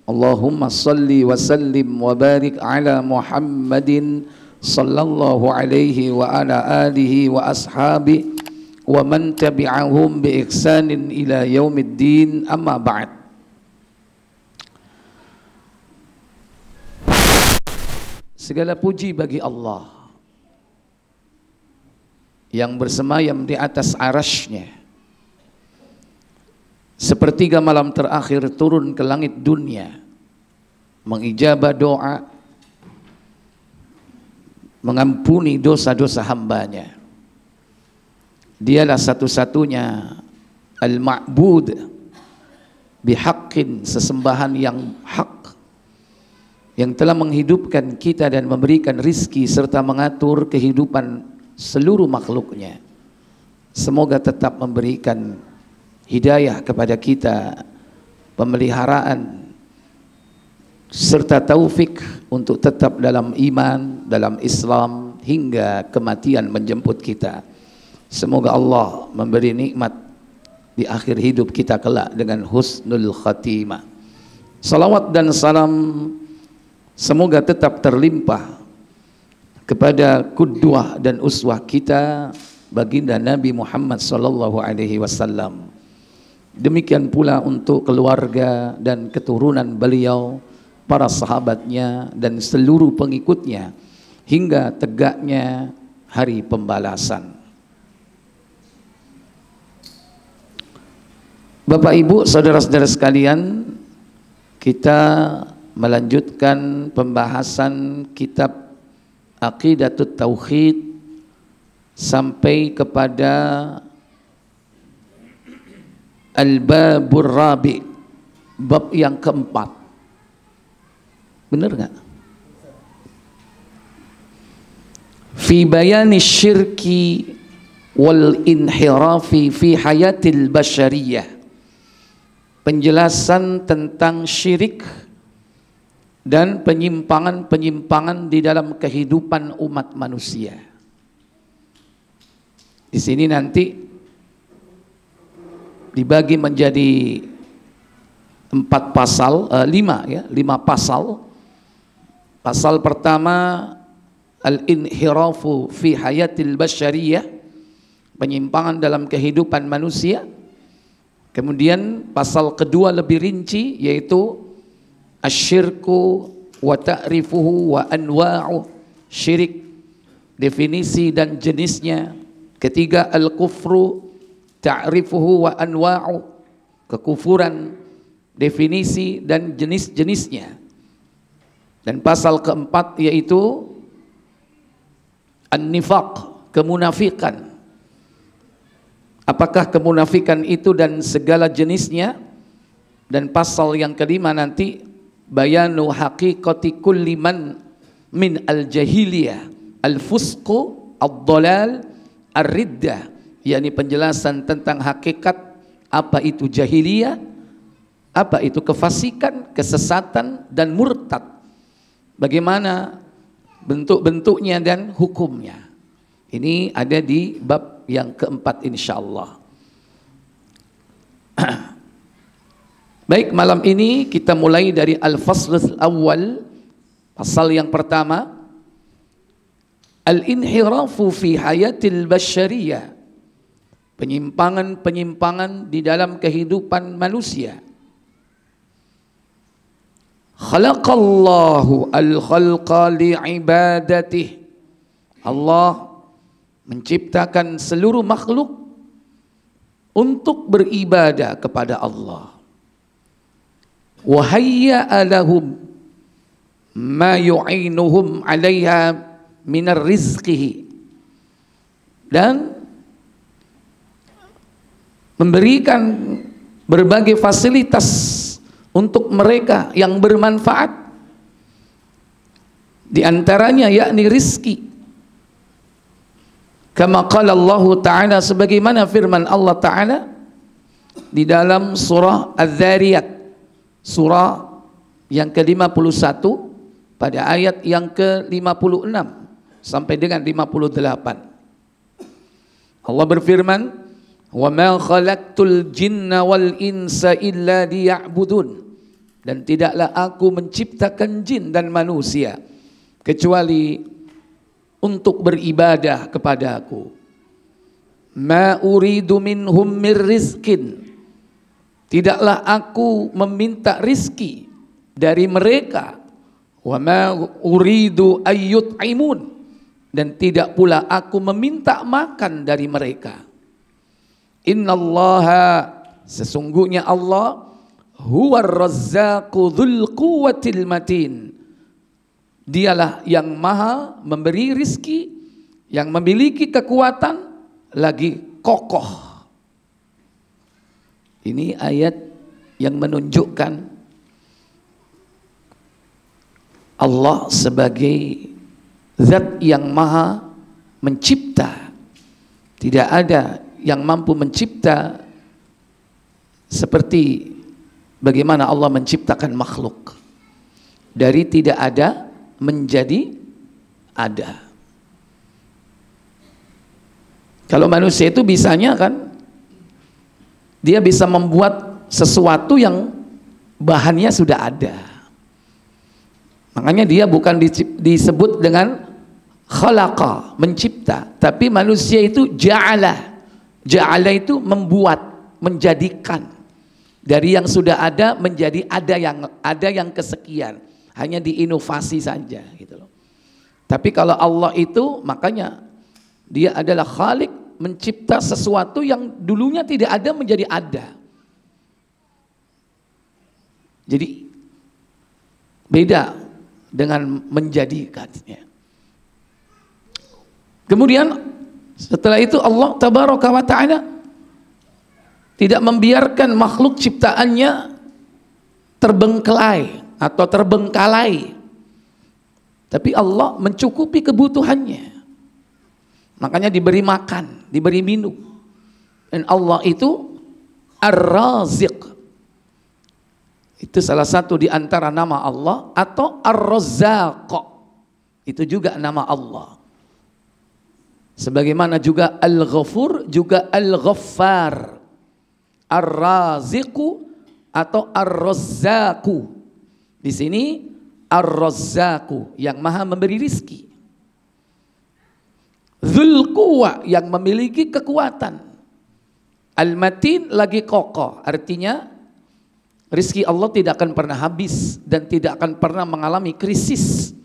Allahumma salli wa sallim wa barik ala Muhammadin sallallahu alaihi wa ala alihi wa ashabi wa man tabi'ahum bi ihsanin ila yaumiddin, amma ba'd. Segala puji bagi Allah yang bersemayam di atas arasy-Nya. Sepertiga malam terakhir turun ke langit dunia, mengijabah doa, mengampuni dosa-dosa hambanya. Dialah satu-satunya al-ma'bud bihaqqin, sesembahan yang hak, yang telah menghidupkan kita dan memberikan rizki serta mengatur kehidupan seluruh makhluknya. Semoga tetap memberikan hidayah kepada kita, pemeliharaan serta taufik untuk tetap dalam iman, dalam Islam hingga kematian menjemput kita. Semoga Allah memberi nikmat di akhir hidup kita kelak dengan husnul khatimah. Salawat dan salam semoga tetap terlimpah kepada qudwah dan uswah kita, baginda Nabi Muhammad sallallahu alaihi wasallam. Demikian pula untuk keluarga dan keturunan beliau, para sahabatnya dan seluruh pengikutnya hingga tegaknya hari pembalasan. Bapak Ibu, saudara-saudara sekalian, kita melanjutkan pembahasan kitab Aqidatut Tauhid sampai kepada Al-Babur Rabi', bab yang keempat. Benar nggak? Fi bayani syirki wal inhirafi fi hayatil basyariyah. Penjelasan tentang syirik dan penyimpangan-penyimpangan di dalam kehidupan umat manusia. Di sini nanti dibagi menjadi 4 pasal, 5 pasal. Pasal pertama al-inhirafu fi hayatil basyariyah, penyimpangan dalam kehidupan manusia. Kemudian pasal kedua lebih rinci, yaitu asyirku wa ta'rifuhu wa anwa'u, syirik, definisi dan jenisnya. Ketiga al-kufru ta'rifuhu wa anwa'u, kekufuran, definisi dan jenis-jenisnya. Dan pasal keempat yaitu an-nifaq, kemunafikan. Apakah kemunafikan itu dan segala jenisnya? Dan pasal yang kelima nanti bayanu haqiqati kulli man min al-jahiliyah, al-fusqu, ad-dhalal, ar-riddah, yakni penjelasan tentang hakikat apa itu jahiliyah, apa itu kefasikan, kesesatan dan murtad. Bagaimana bentuk-bentuknya dan hukumnya. Ini ada di bab yang keempat insyaallah. Baik, malam ini kita mulai dari al-faslul awal, pasal yang pertama, al-inhirafu fi hayatil basyariyah, penyimpangan-penyimpangan di dalam kehidupan manusia. Khalaqallahu al-khalqa li'ibadatih. Allah menciptakan seluruh makhluk untuk beribadah kepada Allah. Wa hayya'a lahum ma yu'inuhum 'alaiha minar rizqihi, dan memberikan berbagai fasilitas untuk mereka yang bermanfaat, di antaranya yakni rizki. Kama qala Allah Ta'ala, sebagaimana firman Allah Ta'ala di dalam surah Az-Zariyat, surah yang ke-51 pada ayat yang ke-56 sampai dengan 58. Allah berfirman, "Wa ma khalaqtul jinna wal insa illa liya'budun." dan tidaklah aku menciptakan jin dan manusia kecuali untuk beribadah kepadaku. Ma uridu minhum min rizkin, tidaklah aku meminta rizki dari mereka. Wa ma uridu ayyut'imun, dan tidak pula aku meminta makan dari mereka. Innallaha, sesungguhnya Allah, huwar razzaqu dzul quwwatil matin, dialah yang maha memberi rizki, yang memiliki kekuatan lagi kokoh. Ini ayat yang menunjukkan Allah sebagai zat yang maha mencipta. Tidak ada yang mampu mencipta seperti bagaimana Allah menciptakan makhluk. Dari tidak ada menjadi ada. Kalau manusia itu bisanya kan, dia bisa membuat sesuatu yang bahannya sudah ada. Makanya dia bukan disebut dengan khalaqa, mencipta, tapi manusia itu ja'ala. Ja'ala itu membuat, menjadikan. Dari yang sudah ada menjadi ada yang kesekian. Hanya diinovasi saja gitu loh. Tapi kalau Allah itu, makanya dia adalah Khalik, mencipta sesuatu yang dulunya tidak ada menjadi ada. Jadi beda dengan menjadikannya. Kemudian setelah itu Allah tabaraka wa ta'ala tidak membiarkan makhluk ciptaannya terbengkelai atau terbengkalai, tapi Allah mencukupi kebutuhannya. Makanya diberi makan, diberi minum. Dan Allah itu Ar-Raziq. Itu salah satu di antara nama Allah. Atau Ar-Razzaq, itu juga nama Allah. Sebagaimana juga Al-Ghafur, juga Al-Ghaffar. Ar-Raziqu atau Ar-Razzaqu. Di sini Ar-Razzaqu, yang maha memberi rizki. Dzul Quwa, yang memiliki kekuatan. Al-Matin, lagi kokoh. Artinya rizki Allah tidak akan pernah habis dan tidak akan pernah mengalami krisis.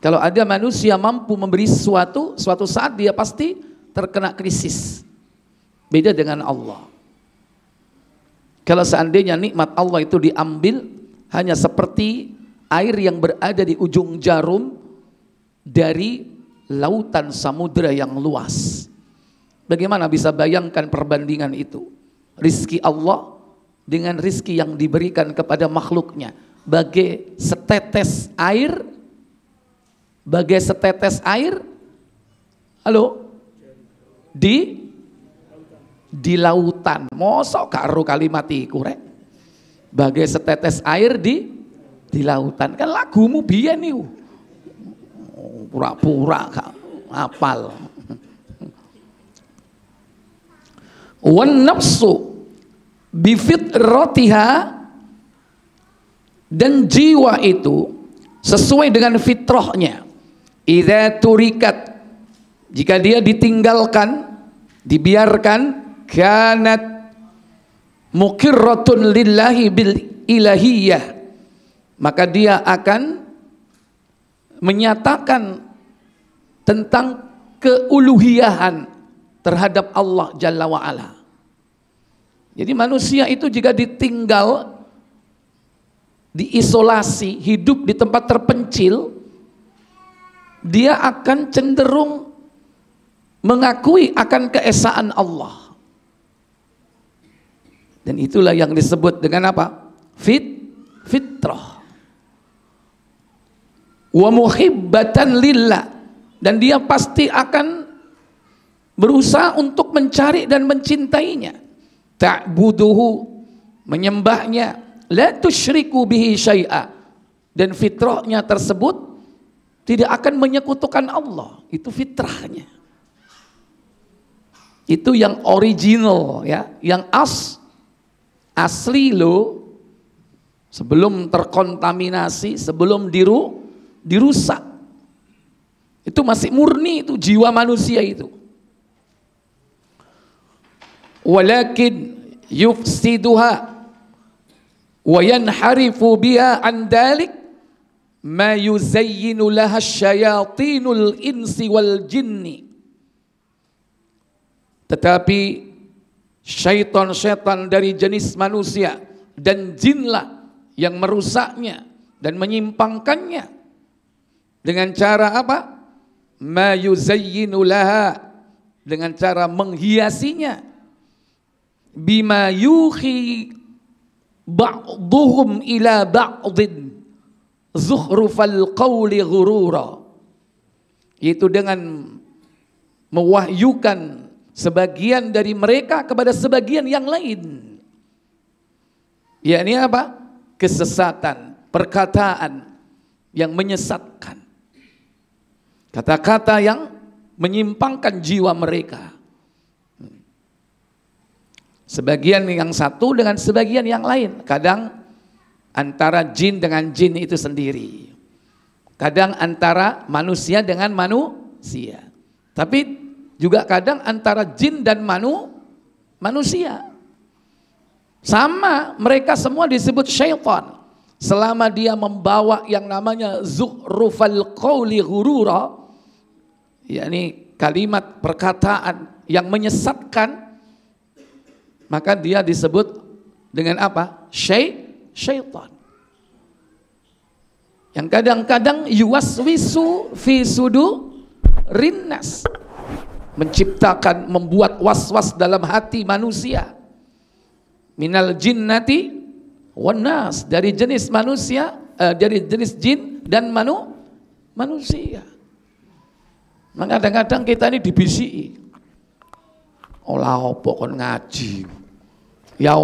Kalau ada manusia mampu memberi sesuatu, suatu saat dia pasti terkena krisis. Beda dengan Allah. Kalau seandainya nikmat Allah itu diambil, hanya seperti air yang berada di ujung jarum dari lautan samudra yang luas. Bagaimana bisa bayangkan perbandingan itu? Rizki Allah dengan rizki yang diberikan kepada makhluknya. Bagai setetes air, bagai setetes air, halo, di lautan. Mosok karo kalimat iku rek. Bagai setetes air di lautan. Kan lagumu biyen niku. Pura-pura gak apal. Wan nafsu bifitratiha, dan jiwa itu sesuai dengan fitrahnya. Idza turikat, jika dia ditinggalkan, dibiarkan, kanat muqirratun lillahi bil ilahiyah, maka dia akan menyatakan tentang keuluhiyahan terhadap Allah Jalla wa'ala. Jadi manusia itu jika ditinggal, diisolasi, hidup di tempat terpencil, dia akan cenderung mengakui akan keesaan Allah. Dan itulah yang disebut dengan apa? Fitrah. Wa muhibbatan lillah, dan dia pasti akan berusaha untuk mencari dan mencintainya. Ta'buduhu, menyembahnya, la tusyriku bihi syai'a, dan fitrahnya tersebut tidak akan menyekutukan Allah. Itu fitrahnya. Itu yang original ya, yang asli lo. sebelum terkontaminasi, sebelum dirusak. Itu masih murni itu jiwa manusia itu. Walakin yufsiduha wa yanharifu biha an dalik ma yuzayyinu laha syayatinul insi wal jinni. Tetapi syaitan-syaitan dari jenis manusia dan jinlah yang merusaknya dan menyimpangkannya dengan cara apa? Ma yuzayyinu laha, dengan cara menghiasinya, bima yuhi ba'duhum ila ba'din zukhrufal qawli ghurura, yaitu dengan mewahyukan sebagian dari mereka kepada sebagian yang lain, yakni apa? Kesesatan, perkataan yang menyesatkan, kata-kata yang menyimpangkan jiwa mereka. Sebagian yang satu dengan sebagian yang lain. Kadang antara jin dengan jin itu sendiri. Kadang antara manusia dengan manusia. Tapi juga kadang antara jin dan manusia. Sama, mereka semua disebut syaitan. Selama dia membawa yang namanya zukhrufal qawli ghurura, yakni kalimat perkataan yang menyesatkan, maka dia disebut dengan apa? Syaitan. Yang kadang-kadang yuwaswisu fi sudurin nas, menciptakan, membuat was-was dalam hati manusia. Minal jinnati wan nas, dari jenis manusia, dari jenis jin dan manusia. Maka kadang-kadang kita ini dibisiki, olah opo kon ngaji, ya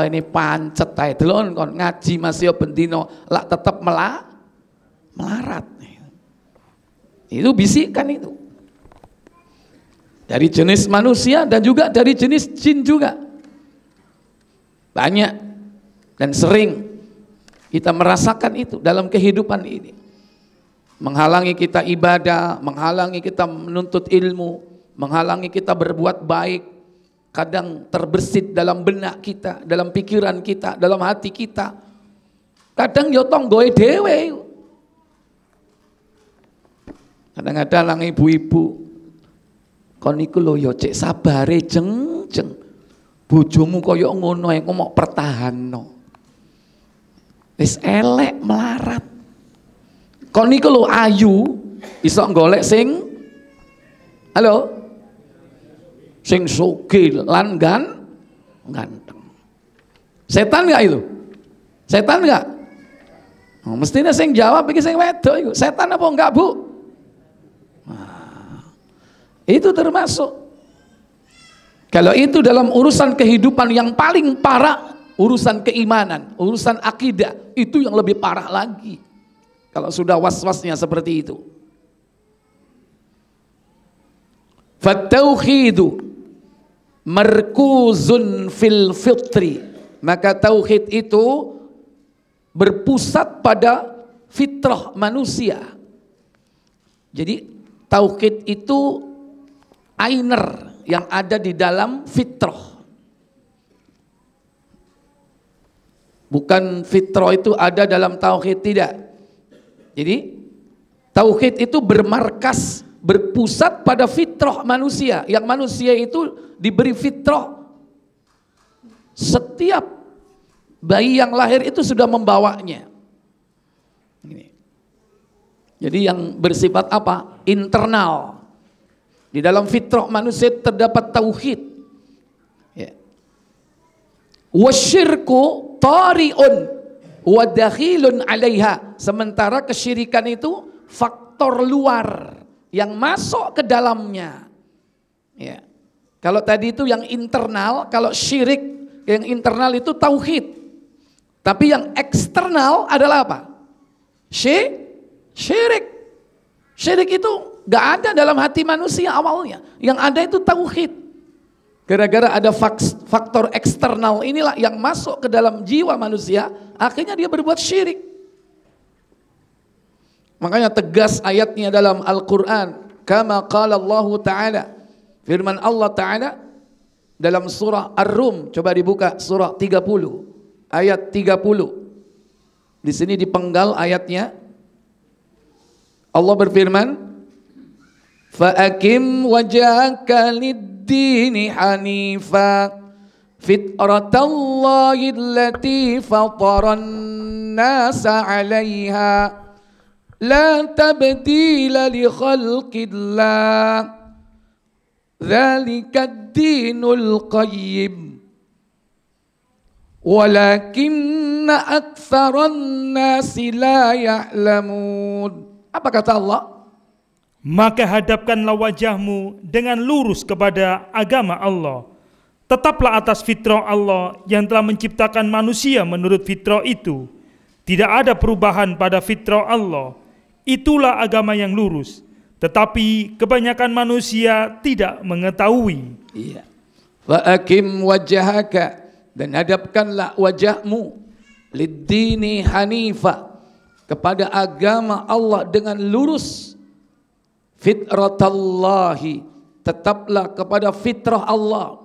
ini pancet ae delon kon ngaji masih bendino lak tetep melarat. Itu bisikan itu. Dari jenis manusia dan juga dari jenis jin juga. Banyak dan sering kita merasakan itu dalam kehidupan ini. Menghalangi kita ibadah, menghalangi kita menuntut ilmu, menghalangi kita berbuat baik. Kadang terbersit dalam benak kita, dalam pikiran kita, dalam hati kita. Kadang yo tonggoe dhewe. Kadang-kadang lang ibu-ibu, kon iku lho yo cek sabare jeng. Bojomu kaya ngono ae ngomong pertahanno. Wis elek melarat. Kon niku lho ayu, iso golek sing halo? Sing sugih lan ganteng. Setan enggak itu? Setan enggak? Oh, mestinya sing jawab iki sing wedok iku. Setan apa enggak, Bu? Nah, itu termasuk. Kalau itu dalam urusan kehidupan yang paling parah, urusan keimanan, urusan akidah, itu yang lebih parah lagi. Kalau sudah was-wasnya seperti itu. Fattauhidu markuzun fil fitri, maka tauhid itu berpusat pada fitrah manusia. Jadi tauhid itu ainer yang ada di dalam fitrah. Bukan fitrah itu ada dalam tauhid, tidak. Jadi tauhid itu bermarkas, berpusat pada fitrah manusia. Yang manusia itu diberi fitrah. Setiap bayi yang lahir itu sudah membawanya. Jadi yang bersifat apa? Internal. Di dalam fitrah manusia terdapat tauhid. Ya. Wasyirku tari'un wa dakhilun 'alaiha. Sementara kesyirikan itu faktor luar yang masuk ke dalamnya. Ya. Kalau tadi itu yang internal, kalau syirik yang internal itu tauhid. Tapi yang eksternal adalah apa? Syirik. Syirik itu gak ada dalam hati manusia awalnya. Yang ada itu tauhid. Gara-gara ada faktor eksternal inilah yang masuk ke dalam jiwa manusia, akhirnya dia berbuat syirik. Makanya tegas ayatnya dalam Al-Quran, kama qala Allah Ta'ala, firman Allah Ta'ala dalam surah Ar-Rum, coba dibuka surah 30 ayat 30. Di sini dipenggal ayatnya. Allah berfirman, fa aqim wajhaka lid-dini hanifa fitratallahi allati fataran nasa 'alaiha la tabdila li khalqillah dzalikad dinul qayyim walakinna aktsaran nasi la ya'lamun. Apa kata Allah? Maka hadapkanlah wajahmu dengan lurus kepada agama Allah. Tetaplah atas fitrah Allah yang telah menciptakan manusia menurut fitrah itu. Tidak ada perubahan pada fitrah Allah. Itulah agama yang lurus. Tetapi kebanyakan manusia tidak mengetahui. Iya. Wa aqim wajhaka, dan hadapkanlah wajahmu lid-dini hanifa, kepada agama Allah dengan lurus. Fitratallahi, tetaplah kepada fitrah Allah,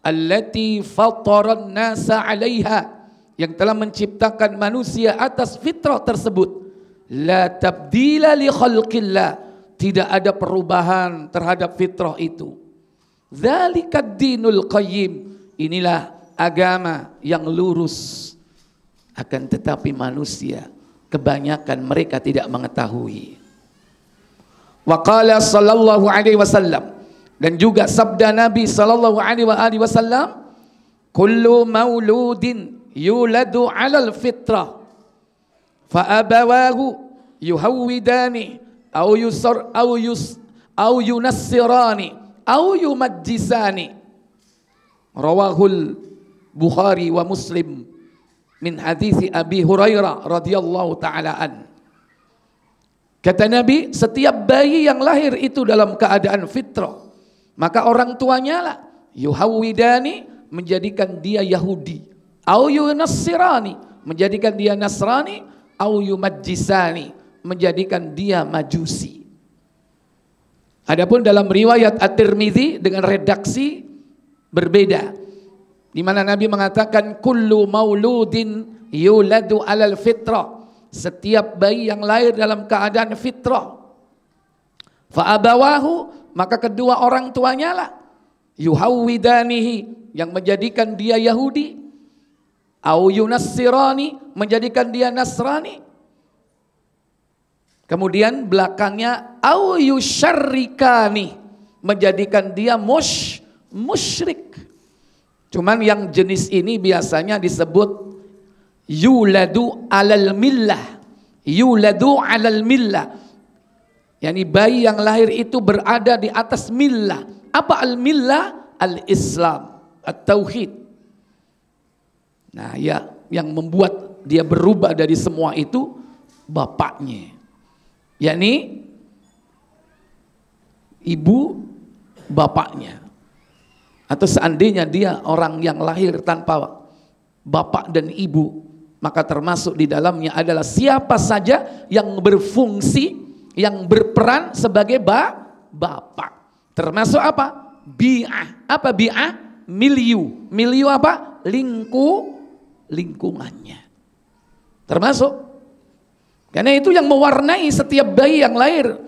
allati fataran nasa 'alaiha, yang telah menciptakan manusia atas fitrah tersebut. La tabdila li khalqillah, tidak ada perubahan terhadap fitrah itu. Dzalikad dinul qayyim, inilah agama yang lurus. Akan tetapi manusia, kebanyakan mereka tidak mengetahui. Wa qala sallallahu alaihi wasallam, dan juga sabda Nabi sallallahu alaihi wasallam, kullu mauludin yuladu 'alal fitrah fa abawahu yuhawwidani aw yunassirani aw yumajjisani. Rawahul Bukhari wa Muslim min hadits Abi Hurairah radhiyallahu taala an. Kata Nabi, setiap bayi yang lahir itu dalam keadaan fitrah, maka orang tuanya lah yuhawwidani, menjadikan dia Yahudi, au yunassirani, menjadikan dia Nasrani, au yumajjisani, menjadikan dia Majusi. Adapun dalam riwayat At-Tirmidzi dengan redaksi berbeda, di mana Nabi mengatakan kullu mauludin yuladu 'alal fitrah, setiap bayi yang lahir dalam keadaan fitrah. Fa abawahu, maka kedua orang tuanya lah yuhawwidanihi, yang menjadikan dia Yahudi, au yunassirani, menjadikan dia Nasrani. Kemudian belakangnya au yusyarrikani, menjadikan dia musyrik. Cuman yang jenis ini biasanya disebut yuladu alal millah. Yuladu alal millah, yakni bayi yang lahir itu berada di atas millah. Apa al-millah? Al-Islam, at-tauhid. Nah, ya, yang membuat dia berubah dari semua itu bapaknya, yakni ibu bapaknya. Atau seandainya dia orang yang lahir tanpa bapak dan ibu, maka termasuk di dalamnya adalah siapa saja yang berfungsi, yang berperan sebagai bapak. Termasuk apa? Bi'ah. Apa bi'ah? Miliu. Miliu apa? Lingkungannya. Termasuk. Karena itu yang mewarnai setiap bayi yang lahir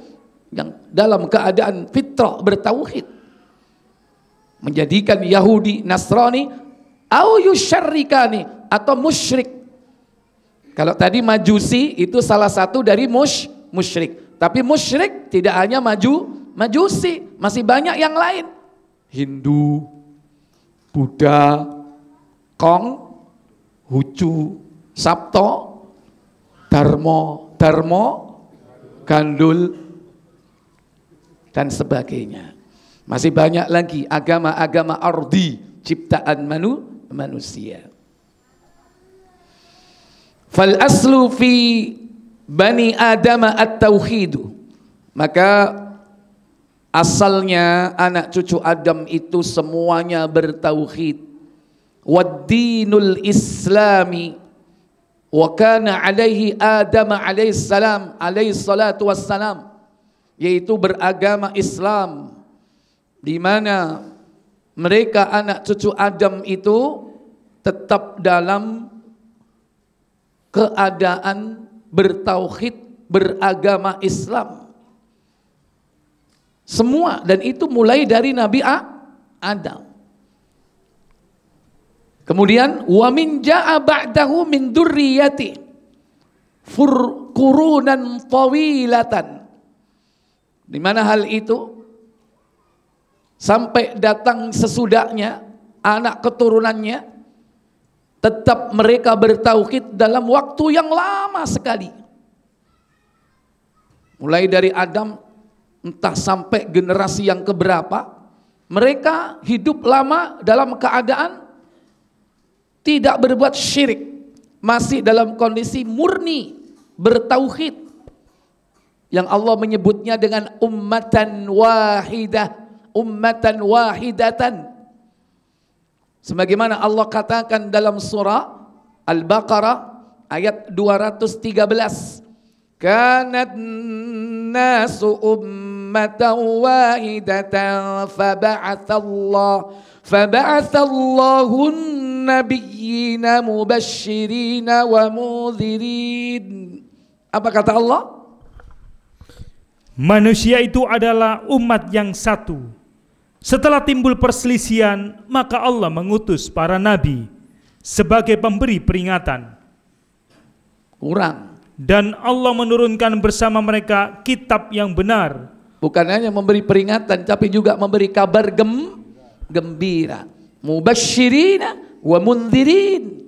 yang dalam keadaan fitrah bertauhid, menjadikan Yahudi, Nasrani, au yusyarrikani, atau musyrik. Kalau tadi Majusi itu salah satu dari musyrik. Tapi musyrik tidak hanya Majusi, masih banyak yang lain. Hindu, Buddha, Kong, Hucu, Sabto, Darmo, Gandul, dan sebagainya. Masih banyak lagi agama-agama ardi, ciptaan manusia. Fal aslu fi bani Adam at-tauhid. Maka Asalnya anak cucu Adam itu semuanya bertauhid. Wad-dinul islami wa kana alaihi Adam alaihi salatu wassalam, yaitu beragama Islam, di mana mereka anak cucu Adam itu tetap dalam keadaan bertauhid, beragama Islam. Semua, dan itu mulai dari Nabi Adam. Kemudian wa min jaa ba'dahu min dzurriyyati qurunan tawilatan. Di mana hal itu sampai datang sesudahnya anak keturunannya, tetap mereka bertauhid dalam waktu yang lama sekali. Mulai dari Adam, entah sampai generasi yang keberapa, mereka hidup lama dalam keadaan tidak berbuat syirik, masih dalam kondisi murni bertauhid, yang Allah menyebutnya dengan ummatan wahidatan, sebagaimana Allah katakan dalam surah Al-Baqarah ayat 213, kanat nasu ummatan wahidatan faba'athallahu nabiyyina mubashshirina wa mudhirin. Apa kata Allah? Manusia itu adalah umat yang satu. Setelah timbul perselisihan, maka Allah mengutus para nabi sebagai pemberi peringatan. Kurang. Dan Allah menurunkan bersama mereka kitab yang benar. Bukan hanya memberi peringatan, tapi juga memberi kabar gembira. Mubashshirina wa mundhirin.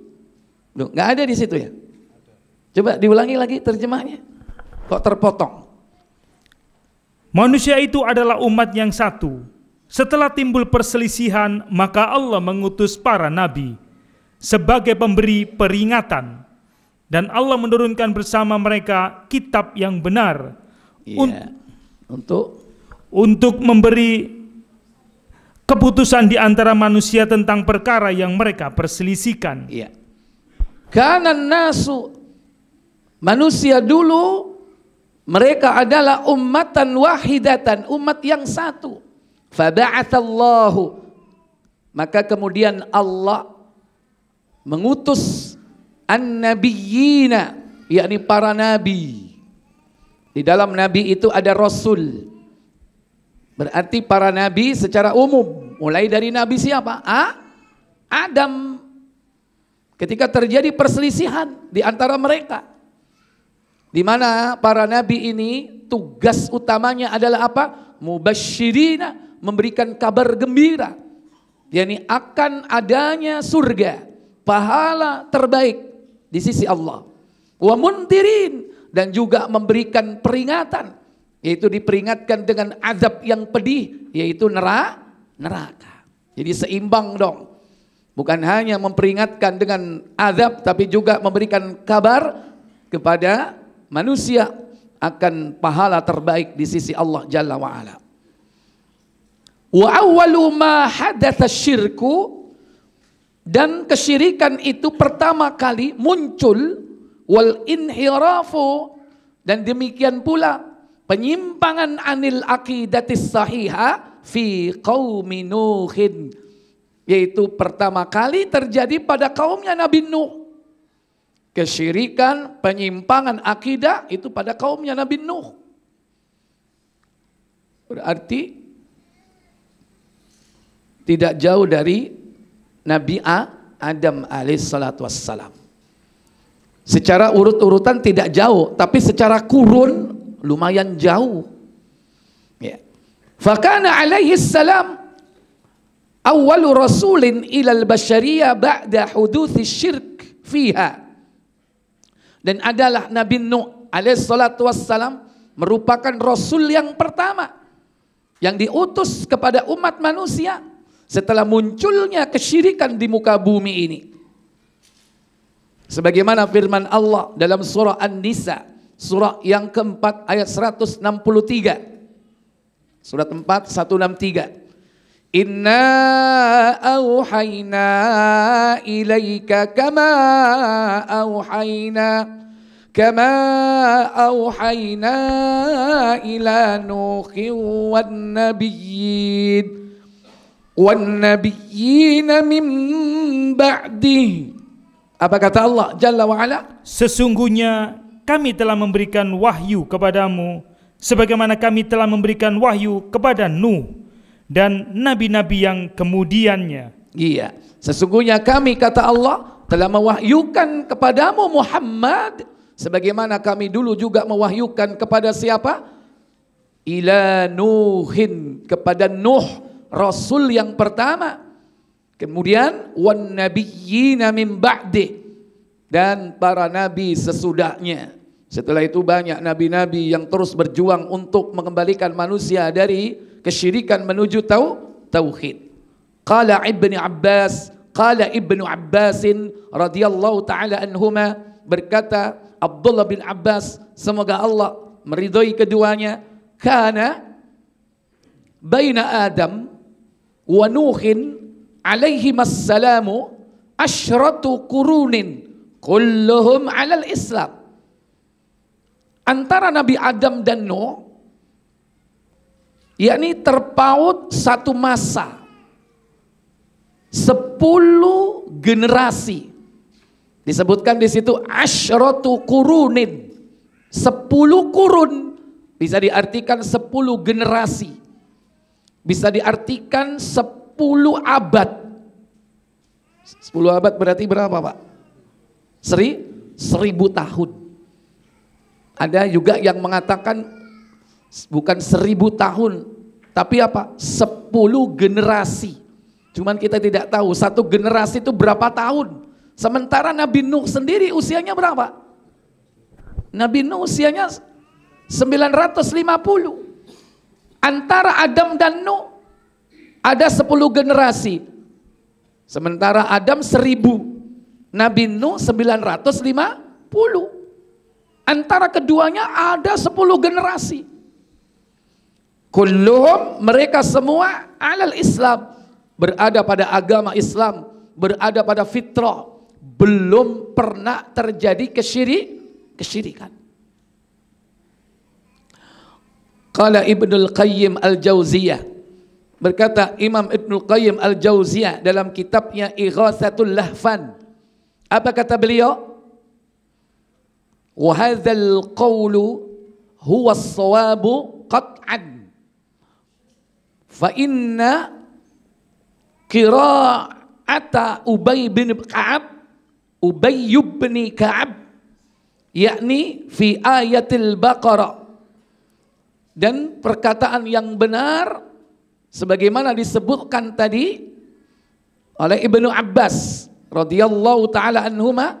Loh, nggak ada di situ ya? Coba diulangi lagi terjemahnya. Kok terpotong? Manusia itu adalah umat yang satu. Setelah timbul perselisihan, maka Allah mengutus para nabi sebagai pemberi peringatan. Dan Allah menurunkan bersama mereka kitab yang benar. Iya. Untuk memberi keputusan di antara manusia tentang perkara yang mereka perselisihkan. Iya. Karena nasu, manusia dulu mereka adalah ummatan wahidatan, umat yang satu. Faba'athallahu, maka kemudian Allah mengutus an-nabiyyina, yakni para nabi. Di dalam nabi itu ada rasul. Berarti para nabi secara umum, mulai dari nabi siapa? Adam. Ketika terjadi perselisihan di antara mereka, di mana para nabi ini tugas utamanya adalah apa? Mubashshirina, memberikan kabar gembira, yakni akan adanya surga, pahala terbaik di sisi Allah. Wa mundhirin, dan juga memberikan peringatan, yaitu diperingatkan dengan azab yang pedih, yaitu neraka. Jadi seimbang dong. Bukan hanya memperingatkan dengan azab, tapi juga memberikan kabar kepada manusia akan pahala terbaik di sisi Allah Jalla wa'ala. Wa awwalu ma hadatha syirku, dan kesyirikan itu pertama kali muncul, wal inhirafu, dan demikian pula penyimpangan anil aqidatis sahiha fi qaumi Nuhin, yaitu pertama kali terjadi pada kaumnya Nabi Nuh. Kesyirikan, penyimpangan akidah itu pada kaumnya Nabi Nuh. Berarti tidak jauh dari Nabi Adam alaihissalatu wassalam. Secara urut-urutan tidak jauh, tapi secara kurun lumayan jauh. Ya. Fakana alaihissalam awwalu rasulin ilal basyariyah ba'da huduthi syirk fiha. Dan adalah Nabi Nuh alaihissalatu wassalam merupakan rasul yang pertama yang diutus kepada umat manusia setelah munculnya kesyirikan di muka bumi ini. Sebagaimana firman Allah dalam surah An-Nisa, surah yang keempat ayat 163. Surat 4 163. Inna auhayna ilaika kama auhayna ila Nuhin wan nabiyyin min ba'dih. Apa kata Allah Jalla wa Ala? Sesungguhnya kami telah memberikan wahyu kepadamu sebagaimana kami telah memberikan wahyu kepada Nuh dan nabi-nabi yang kemudiannya. Iya, sesungguhnya kami, kata Allah, telah mewahyukan kepadamu Muhammad sebagaimana kami dulu juga mewahyukan kepada siapa? Ila Nuhin, kepada Nuh, Rasul yang pertama. Kemudian wan nabiyyina min ba'di, dan para nabi sesudahnya. Setelah itu banyak nabi-nabi yang terus berjuang untuk mengembalikan manusia dari kesyirikan menuju tauhid. Qala Ibnu Abbasin radhiyallahu taala anhuma, berkata Abdullah bin Abbas, semoga Allah meridhai keduanya, kana baina Adam wa Nuhin alaihi massalamu asyratu qurunin kulluhum alal Islam. Antara Nabi Adam dan Nuh, yakni terpaut satu masa, 10 generasi. Disebutkan di situ asyratu qurunin, 10 kurun, bisa diartikan 10 generasi, bisa diartikan 10 abad. 10 abad berarti berapa, Pak? 1000 tahun. Ada juga yang mengatakan bukan 1000 tahun, tapi apa? 10 generasi. Cuman kita tidak tahu satu generasi itu berapa tahun. Sementara Nabi Nuh sendiri usianya berapa? Nabi Nuh usianya 950. Antara Adam dan Nuh ada 10 generasi. Sementara Adam 1000, Nabi Nuh 950. Antara keduanya ada 10 generasi. Kulluhum, mereka semua alal Islam, berada pada agama Islam, berada pada fitrah, belum pernah terjadi kesyirikan. Qala Ibnul Qayyim Al-Jauziyah, berkata Imam Ibnul Qayyim Al-Jauziyah dalam kitabnya Ighatsatul Lahfan, apa kata beliau? Wa hadzal qawlu huwa as-shawabu qat'an, fa inna qira'ata Ubay bin Ka'ab yakni fi ayatil Baqarah, dan perkataan yang benar sebagaimana disebutkan tadi oleh Ibnu Abbas radhiyallahu taala anhuma,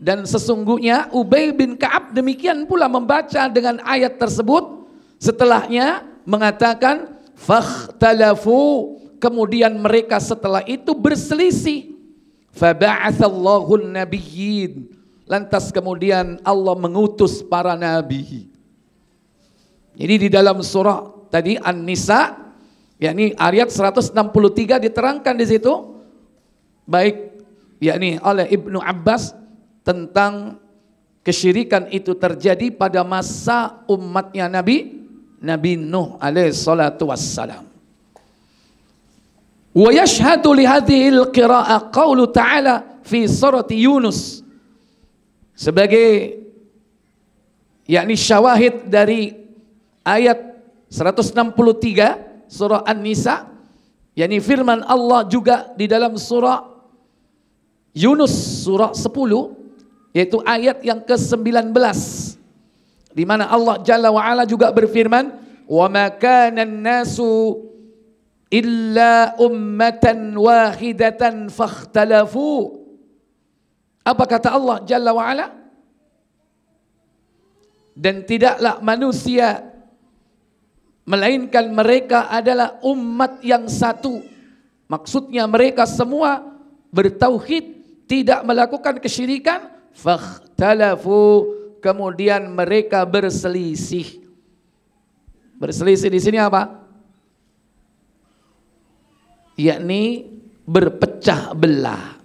dan sesungguhnya Ubay bin Ka'ab demikian pula membaca dengan ayat tersebut, setelahnya mengatakan fakhtalafu, kemudian mereka setelah itu berselisih, faba'atsallahu an-nabiyyin, lantas kemudian Allah mengutus para nabi. Jadi di dalam surah tadi An-Nisa, yakni ayat 163 diterangkan di situ, baik yakni oleh Ibnu Abbas, tentang kesyirikan itu terjadi pada masa umatnya Nabi Nuh alaihi salatu wassalam. Wa yashhadu li hadhihi al-qira'ah qaulu ta'ala fi surati Yunus, sebagai yakni syawahid dari ayat 163 surah An-Nisa, yakni firman Allah juga di dalam surah Yunus surah 10, yaitu ayat yang ke-19, di mana Allah Jalla wa Ala juga berfirman, wa ma kana an-nasu illa ummatan wahidatan fakhtalafu. Apa kata Allah Jalla wa Ala? Dan tidaklah manusia melainkan mereka adalah umat yang satu. Maksudnya mereka semua bertauhid, tidak melakukan kesyirikan. Fakhtalafu, kemudian mereka berselisih. Berselisih di sini apa? yakni berpecah belah.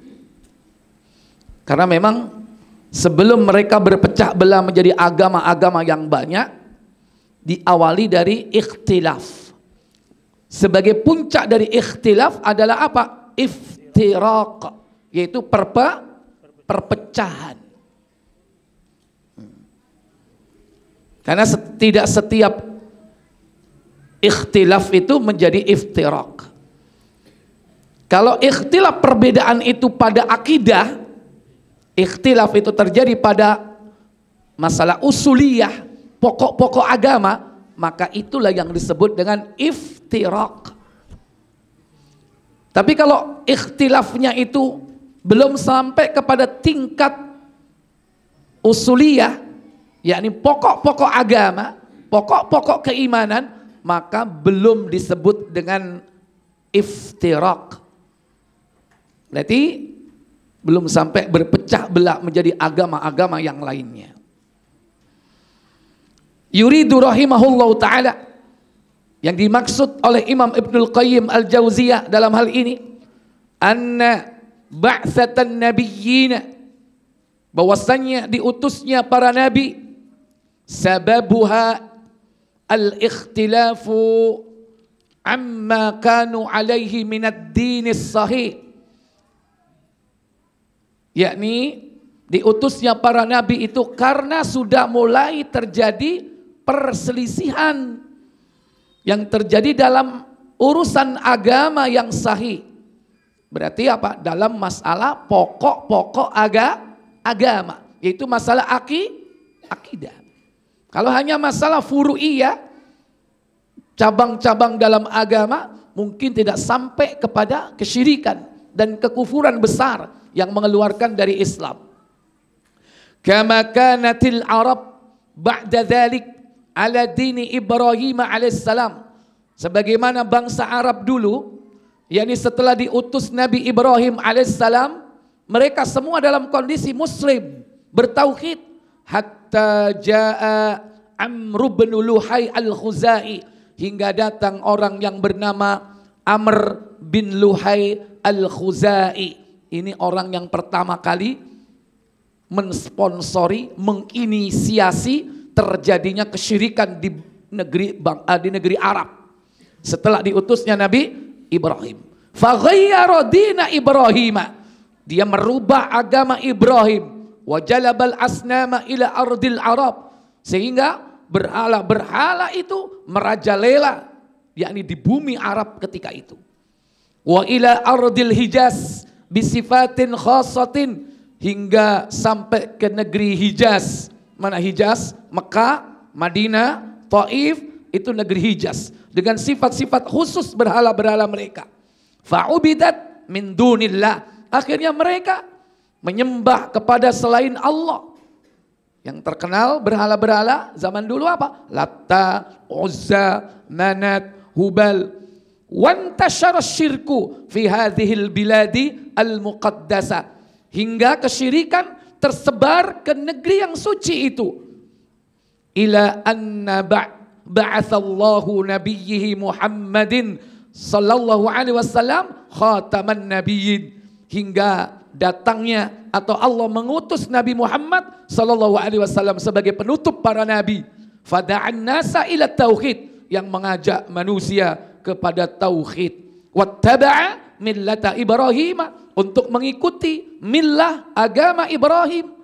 Karena memang sebelum mereka berpecah belah menjadi agama-agama yang banyak, diawali dari ikhtilaf. Sebagai puncak dari ikhtilaf adalah apa? Iftiraq, yaitu perpecahan. Karena tidak setiap ikhtilaf itu menjadi iftiraq. Kalau ikhtilaf perbedaan itu pada akidah, ikhtilaf itu terjadi pada masalah usuliyah, pokok-pokok agama, maka itulah yang disebut dengan iftiraq. Tapi kalau ikhtilafnya itu belum sampai kepada tingkat usuliyah, yakni pokok-pokok agama, pokok-pokok keimanan, maka belum disebut dengan iftiraq. Berarti belum sampai berpecah belah menjadi agama-agama yang lainnya. Yuridu rahimahullahu ta'ala, yang dimaksud oleh Imam Ibnul Qayyim Al-Jauziyah dalam hal ini, anna ba'tsatan nabiyyina, bahwasannya diutusnya para nabi, sababuha al-ikhtilafu amma kanu alaihi minad dinis sahih, yakni diutusnya para nabi itu karena sudah mulai terjadi perselisihan yang terjadi dalam urusan agama yang sahih. Berarti apa? Dalam masalah pokok-pokok agama, yaitu masalah akidah. Kalau hanya masalah furu'iyah, cabang-cabang dalam agama, mungkin tidak sampai kepada kesyirikan dan kekufuran besar yang mengeluarkan dari Islam. Kama kanatil Arab ba'da dzalik ala dini Ibrahim alaihissalam, sebagaimana bangsa Arab dulu, yakni setelah diutus Nabi Ibrahim alaihissalam, mereka semua dalam kondisi muslim, bertauhid, hatta jaa Amr bin Luhai al-Khuzai, hingga datang orang yang bernama Amr bin Luhai al-Khuzai. Ini orang yang pertama kali mensponsori, menginisiasi terjadinya kesyirikan di negeri Arab setelah diutusnya Nabi Ibrahim. Faghayyara dina Ibrahim, dia merubah agama Ibrahim, wa jalabal asnama ila ardil Arab, sehingga berhala-berhala itu merajalela, yakni di bumi Arab ketika itu. Wa ila ardil Hijaz bisifatin khasatin, hingga sampai ke negeri Hijaz. Mana Hijaz? Mekah, Madinah, Taif, itu negeri Hijaz, dengan sifat-sifat khusus berhala-berhala mereka. Fa'ubidat min dunillah, akhirnya mereka menyembah kepada selain Allah. Yang terkenal berhala-berhala zaman dulu apa? Latta, Uzza, Manat, Hubal. Wantashara syirku fi hadhil biladi al-muqaddasa, hingga kesyirikan tersebar ke negeri yang suci itu. Ila anna ba'athallahu nabiyhi Muhammadin sallallahu alaihi wasallam khataman nabiyyin, hingga datangnya atau Allah mengutus Nabi Muhammad sallallahu alaihi wasallam sebagai penutup para nabi. Fada'an nasa ila tauhid, yang mengajak manusia kepada tauhid. Wattaba'a millata Ibrahim, untuk mengikuti millah agama Ibrahim.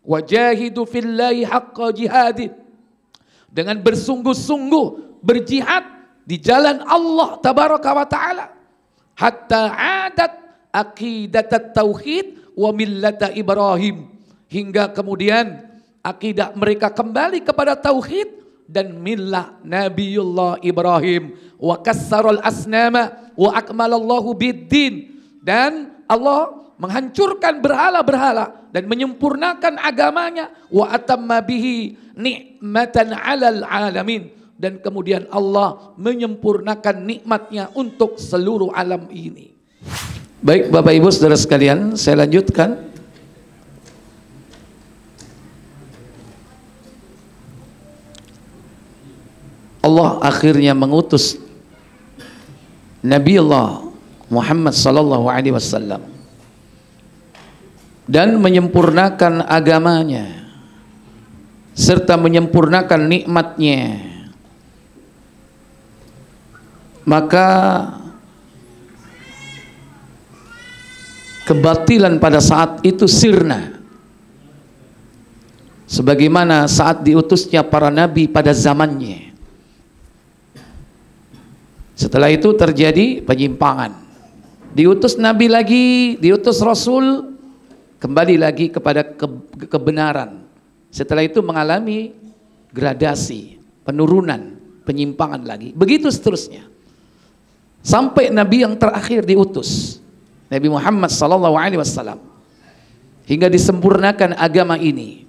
Wajahidu fillahi haqqa jihadi, dengan bersungguh-sungguh berjihad di jalan Allah tabaraka wa ta'ala. Hatta adat aqidat tauhid wa millata Ibrahim, hingga kemudian akidah mereka kembali kepada tauhid dan millah Nabiullah Ibrahim. Wa kassarul asnama wa akmalallahu biddin, dan Allah menghancurkan berhala-berhala dan menyempurnakan agamanya. Wa atamma bihi ni'matan 'alal alamin, dan kemudian Allah menyempurnakan nikmatnya untuk seluruh alam ini. Baik Bapak Ibu Saudara sekalian, saya lanjutkan. Allah akhirnya mengutus Nabi Allah Muhammad sallallahu alaihi wasallam dan menyempurnakan agamanya serta menyempurnakan nikmatnya, maka kebatilan pada saat itu sirna, sebagaimana saat diutusnya para nabi pada zamannya. Setelah itu terjadi penyimpangan, diutus nabi lagi, diutus rasul, kembali lagi kepada kebenaran. Setelah itu mengalami gradasi, penurunan, penyimpangan lagi, begitu seterusnya sampai nabi yang terakhir diutus, Nabi Muhammad sallallahu alaihi wasallam, hingga disempurnakan agama ini,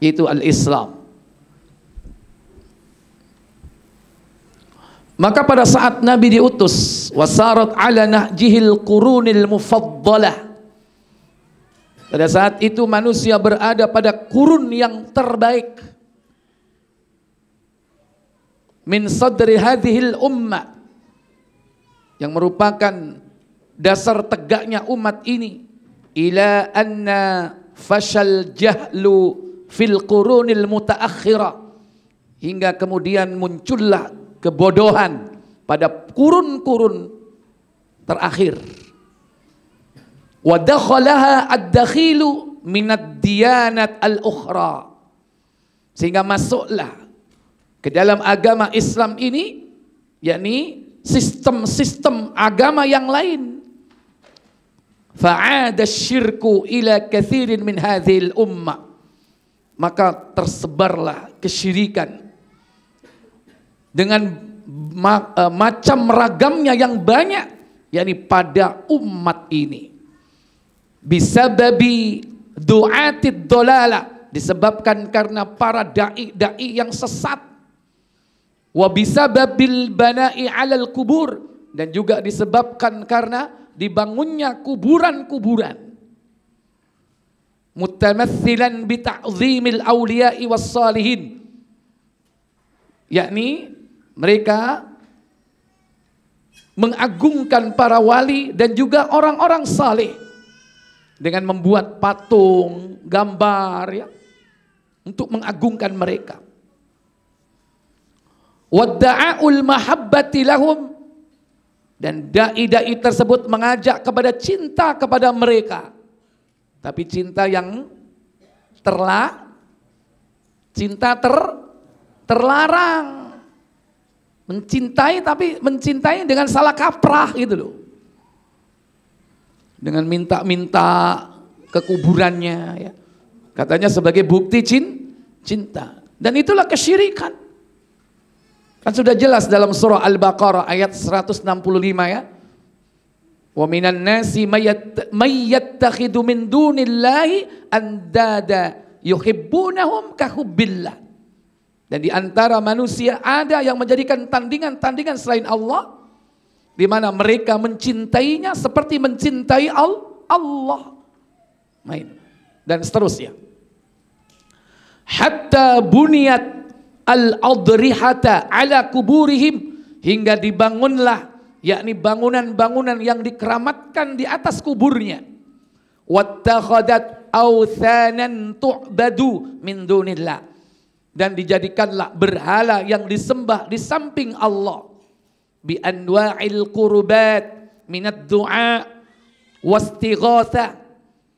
yaitu al-Islam. Maka pada saat Nabi diutus, wasarat ala nahjihil qurunil mufaddalah, pada saat itu manusia berada pada kurun yang terbaik min sadri hadhil ummah, yang merupakan dasar tegaknya umat ini, ila anna fashal jahlu fil qurunil mutaakhirah, hingga kemudian muncullah kebodohan pada kurun-kurun terakhir. Wa dakhalaha ad-dakhilu minad diyanat al-ukhra, sehingga masuklah ke dalam agama Islam ini, yakni sistem-sistem agama yang lain. Fa'ada syirku ila kathirin min hadhil ummah, maka tersebarlah kesyirikan dengan macam ragamnya yang banyak, yakni pada umat ini. Bisababi du'atid dolala, disebabkan karena para da'i yang sesat. Wa bisababil bana'i alal kubur, dan juga disebabkan karena dibangunnya kuburan-kuburan. Mutamatsilan bi ta'zimil awliya'i was salihin, yakni mereka mengagungkan para wali dan juga orang-orang saleh dengan membuat patung, gambar, ya, untuk mengagungkan mereka. Wadda'aul mahabbati lahum, dan dai-dai tersebut mengajak kepada cinta kepada mereka, tapi cinta yang terlarang. Mencintai, tapi mencintai dengan salah kaprah gitu loh, dengan minta-minta ke kuburannya, ya, katanya sebagai bukti cinta, dan itulah kesyirikan. Kan sudah jelas dalam surah Al-Baqarah ayat 165, ya. Wa minan nasi may yattakhidhu min dunillahi andada yuhibbunahum kahubbillah. Dan di antara manusia ada yang menjadikan tandingan-tandingan selain Allah, di mana mereka mencintainya seperti mencintai Allah. Main. Dan seterusnya. Hatta buniyat al-adrihata ala kuburihim, hingga dibangunlah, yakni bangunan-bangunan yang dikeramatkan di atas kuburnya. Wattakhadat awthanan tu'badu min dunillah, dan dijadikanlah berhala yang disembah di samping Allah. Bi anwa'il qurbat minad du'a wastighatsah,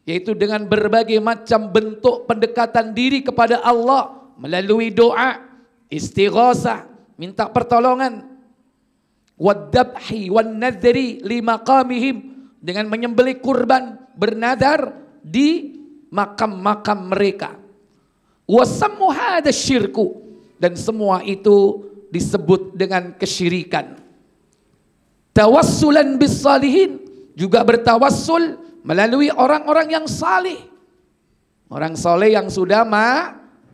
yaitu dengan berbagai macam bentuk pendekatan diri kepada Allah melalui doa, istighatsah, minta pertolongan, waddabhi wan nadhri limaqamihim, dengan menyembelih kurban, bernadar di makam-makam mereka. Wasammu hadza syirku, dan semua itu disebut dengan kesyirikan. Tawassulan bis salihin, juga bertawassul melalui orang-orang yang salih. Orang soleh yang sudah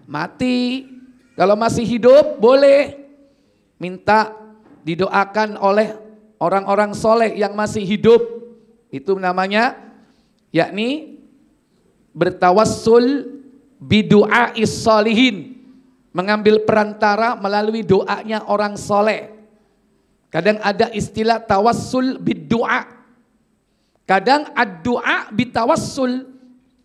mati, kalau masih hidup boleh minta didoakan oleh orang-orang soleh yang masih hidup. Itu namanya, yakni bertawassul bidu'ais salihin, mengambil perantara melalui doanya orang soleh. Kadang ada istilah tawassul biddu'a, Kadang ad-du'a bitawassul,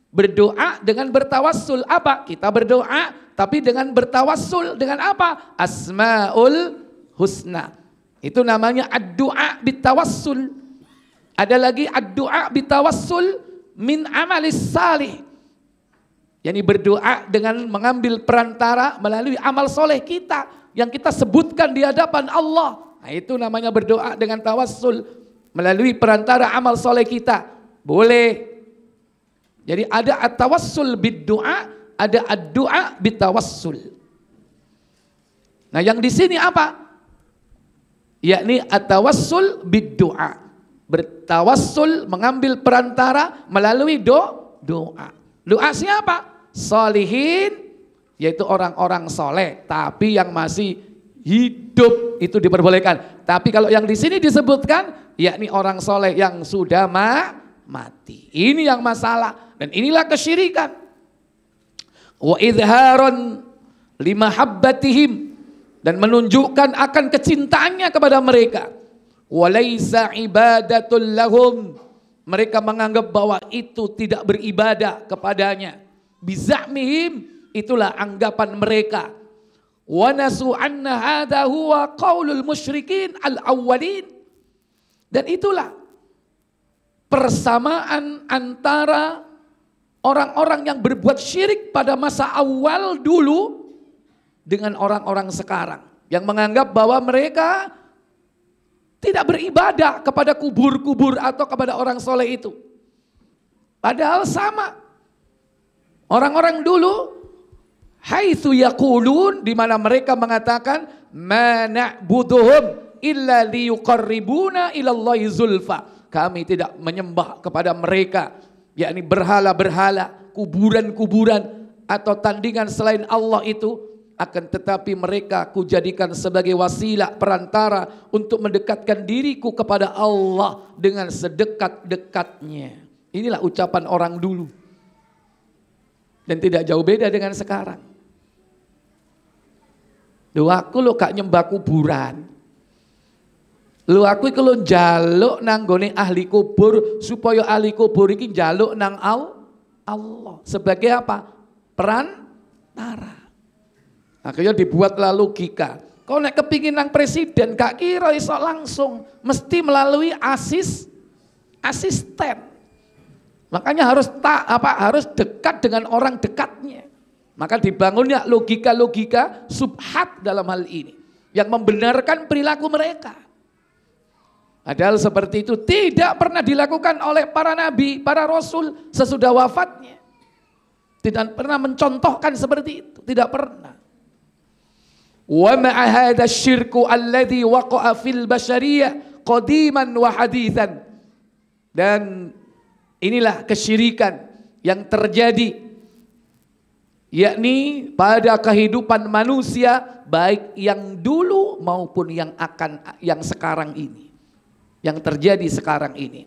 berdoa dengan bertawassul. Apa? Kita berdoa tapi dengan bertawassul dengan apa? Asmaul husna. Itu namanya ad-du'a bitawassul. Ada lagi ad-du'a bitawassul min amalis salih. Yani berdoa dengan mengambil perantara melalui amal soleh kita yang kita sebutkan di hadapan Allah. Nah, itu namanya berdoa dengan tawassul melalui perantara amal soleh kita. Boleh. Jadi ada at-tawassul bid-du'a, ada ad-du'a bitawassul. Nah, yang di sini apa? Yakni at-tawassul bid-du'a. Bertawassul mengambil perantara melalui doa. Doa siapa? Sholihin, yaitu orang-orang soleh, tapi yang masih hidup itu diperbolehkan. Tapi kalau yang di sini disebutkan, yakni orang soleh yang sudah mati. Ini yang masalah dan inilah kesyirikan. Wa idharon limahabbatihim, dan menunjukkan akan kecintaannya kepada mereka. Walaysa ibadatul lahum, mereka menganggap bahwa itu tidak beribadah kepadanya. Bizamihim, itulah anggapan mereka. Wa nasu anna hadha huwa qaulul musyrikin al-awwalin. Dan itulah persamaan antara orang-orang yang berbuat syirik pada masa awal dulu dengan orang-orang sekarang yang menganggap bahwa mereka tidak beribadah kepada kubur-kubur atau kepada orang soleh itu. Padahal sama. Orang-orang dulu haitsu yaqulun, di mana mereka mengatakan ma na'buduhum illa liyuqarribuna ilallahi zulfa. Kami tidak menyembah kepada mereka, yakni berhala-berhala, kuburan-kuburan atau tandingan selain Allah itu. Akan tetapi mereka kujadikan sebagai wasilah perantara untuk mendekatkan diriku kepada Allah dengan sedekat-dekatnya. Inilah ucapan orang dulu. Dan tidak jauh beda dengan sekarang. Lu aku lo gak nyembah kuburan. Lu aku iku lo njaluk nang gone ahli kubur supaya ahli kubur iki njaluk nang Allah. Sebagai apa? Perantara. Akhirnya dibuatlah logika. Kau nek kepingin nang presiden gak kira iso langsung, mesti melalui asisten. Makanya harus harus dekat dengan orang dekatnya. Maka dibangunnya logika-logika subhat dalam hal ini yang membenarkan perilaku mereka. Padahal seperti itu tidak pernah dilakukan oleh para nabi, para rasul sesudah wafatnya. Tidak pernah mencontohkan seperti itu, tidak pernah. Wa ma'a hadha syirku alladhi waqa'a fil bashariyah qadiman wa hadithan. Dan inilah kesyirikan yang terjadi yakni pada kehidupan manusia baik yang dulu maupun yang sekarang ini. Yang terjadi sekarang ini.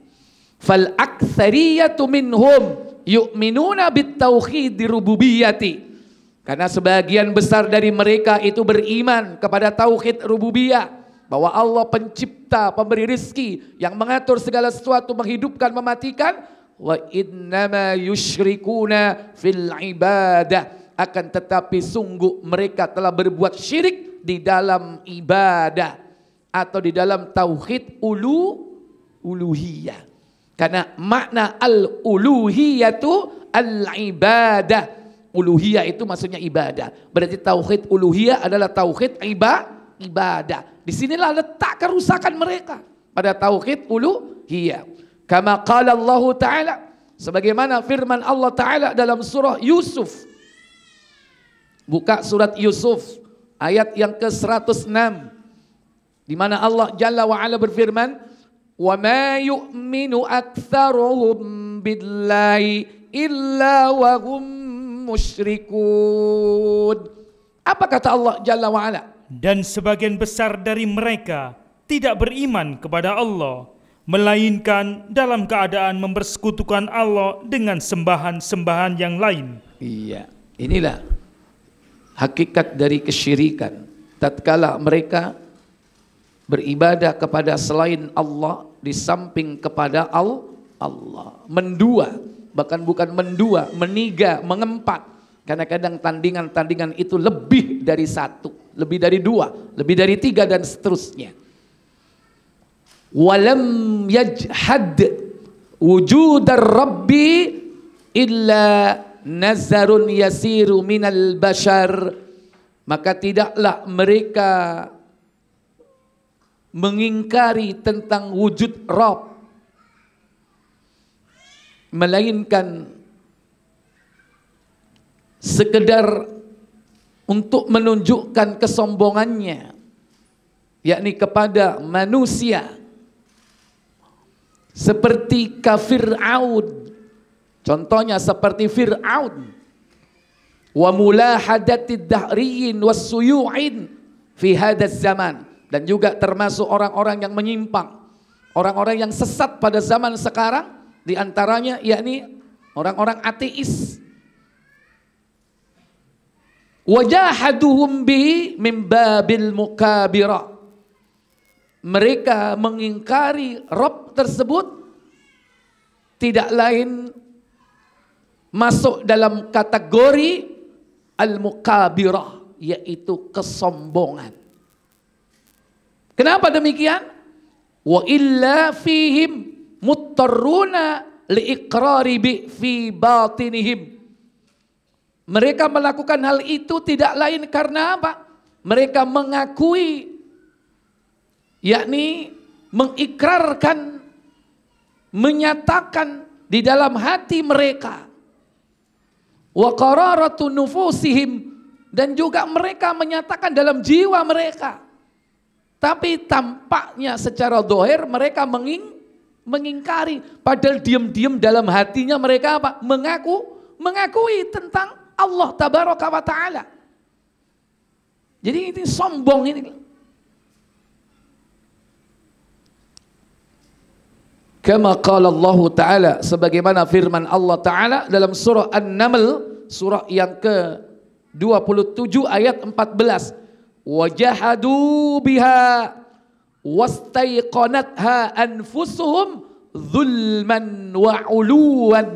Fal aktsariyatu minhum yu'minuna bit tauhid rububiyyati. Karena sebagian besar dari mereka itu beriman kepada tauhid rububiyah, bahwa Allah pencipta, pemberi rizki, yang mengatur segala sesuatu, menghidupkan, mematikan. Wa innama yusyrikuna fil ibadah, akan tetapi sungguh mereka telah berbuat syirik di dalam ibadah atau di dalam tauhid uluhiyah. Karena makna al-uluhiyatu al-ibadah. Uluhiyah itu maksudnya ibadah. Berarti tauhid uluhiyah adalah tauhid ibadah. Disinilah letak kerusakan mereka pada tauhid uluhiyah. Kama qala Allah Ta'ala, sebagaimana firman Allah Ta'ala dalam surah Yusuf. Buka surat Yusuf ayat yang ke-106, di mana Allah Jalla wa Ala berfirman, wa ma yu'minu aktsaruhum billahi illa wa hum musyrikun. Apa kata Allah Jalla wa Ala? Dan sebagian besar dari mereka tidak beriman kepada Allah, melainkan dalam keadaan mempersekutukan Allah dengan sembahan-sembahan yang lain. Iya, inilah hakikat dari kesyirikan. Tatkala mereka beribadah kepada selain Allah di samping kepada Allah. Mendua, bahkan bukan mendua, meniga, mengempat. Karena kadang tandingan-tandingan itu lebih dari satu, lebih dari dua, lebih dari tiga dan seterusnya. Walam yajhad wujudar rabbi illa nazarun yasiru minal bashar. Maka tidaklah mereka mengingkari tentang wujud Rabb, melainkan sekedar untuk menunjukkan kesombongannya, yakni kepada manusia, seperti kafir Fir'aun. Contohnya seperti Fir'aun, wa mulahadatid dahriyin was suyu'in fi hadaz zaman, dan juga termasuk orang-orang yang menyimpang, orang-orang yang sesat pada zaman sekarang, di antaranya yakni orang-orang ateis. Wajahaduhum bihi min babil mukabira. Mereka mengingkari Rabb tersebut tidak lain masuk dalam kategori al-mukabirah, yaitu kesombongan. Kenapa demikian? Wa illa fihim muttarruna liiqrari bi fi batinihim. Mereka melakukan hal itu tidak lain karena apa? Mereka mengakui, yakni mengikrarkan, menyatakan di dalam hati mereka. Wa qararatu nufusihim, dan juga mereka menyatakan dalam jiwa mereka. Tapi tampaknya secara zahir mereka mengingkari, padahal diam-diam dalam hatinya mereka apa? Mengakui tentang Allah tabaraka wa ta'ala. Jadi ini sombong ini. Kama qala Allah Ta'ala, sebagaimana firman Allah Ta'ala dalam surah An-Naml, surah yang ke-27 ayat 14. Wajahadu biha wastaiqanatha anfusuhum zulman wa uluwan.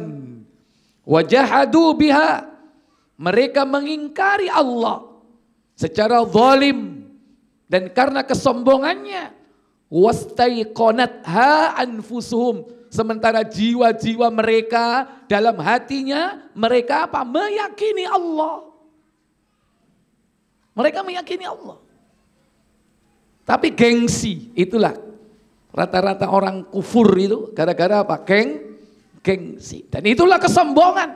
Wajahadu biha, mereka mengingkari Allah secara zalim dan karena kesombongannya. Wastaiqanatha anfusuhum, sementara jiwa-jiwa mereka dalam hatinya mereka apa? Meyakini Allah. Mereka meyakini Allah. Tapi gengsi, itulah rata-rata orang kufur itu gara-gara apa? Gengsi. Dan itulah kesombongan.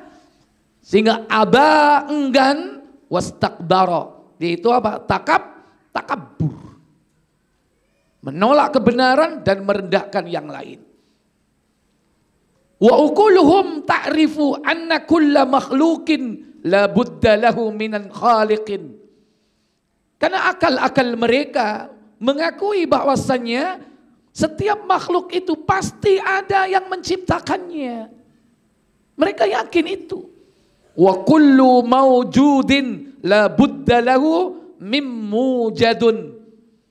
Sehingga aba, enggan, wastakbara, yaitu apa? Takabur. Menolak kebenaran dan merendahkan yang lain. Wa ukuluhum ta'rifu anna kulla makhlukin la budda lahu minan khaliqin. Karena akal-akal mereka mengakui bahwasannya setiap makhluk itu pasti ada yang menciptakannya. Mereka yakin itu. Wa kullu mawjudin la budda lahu mim mujadun.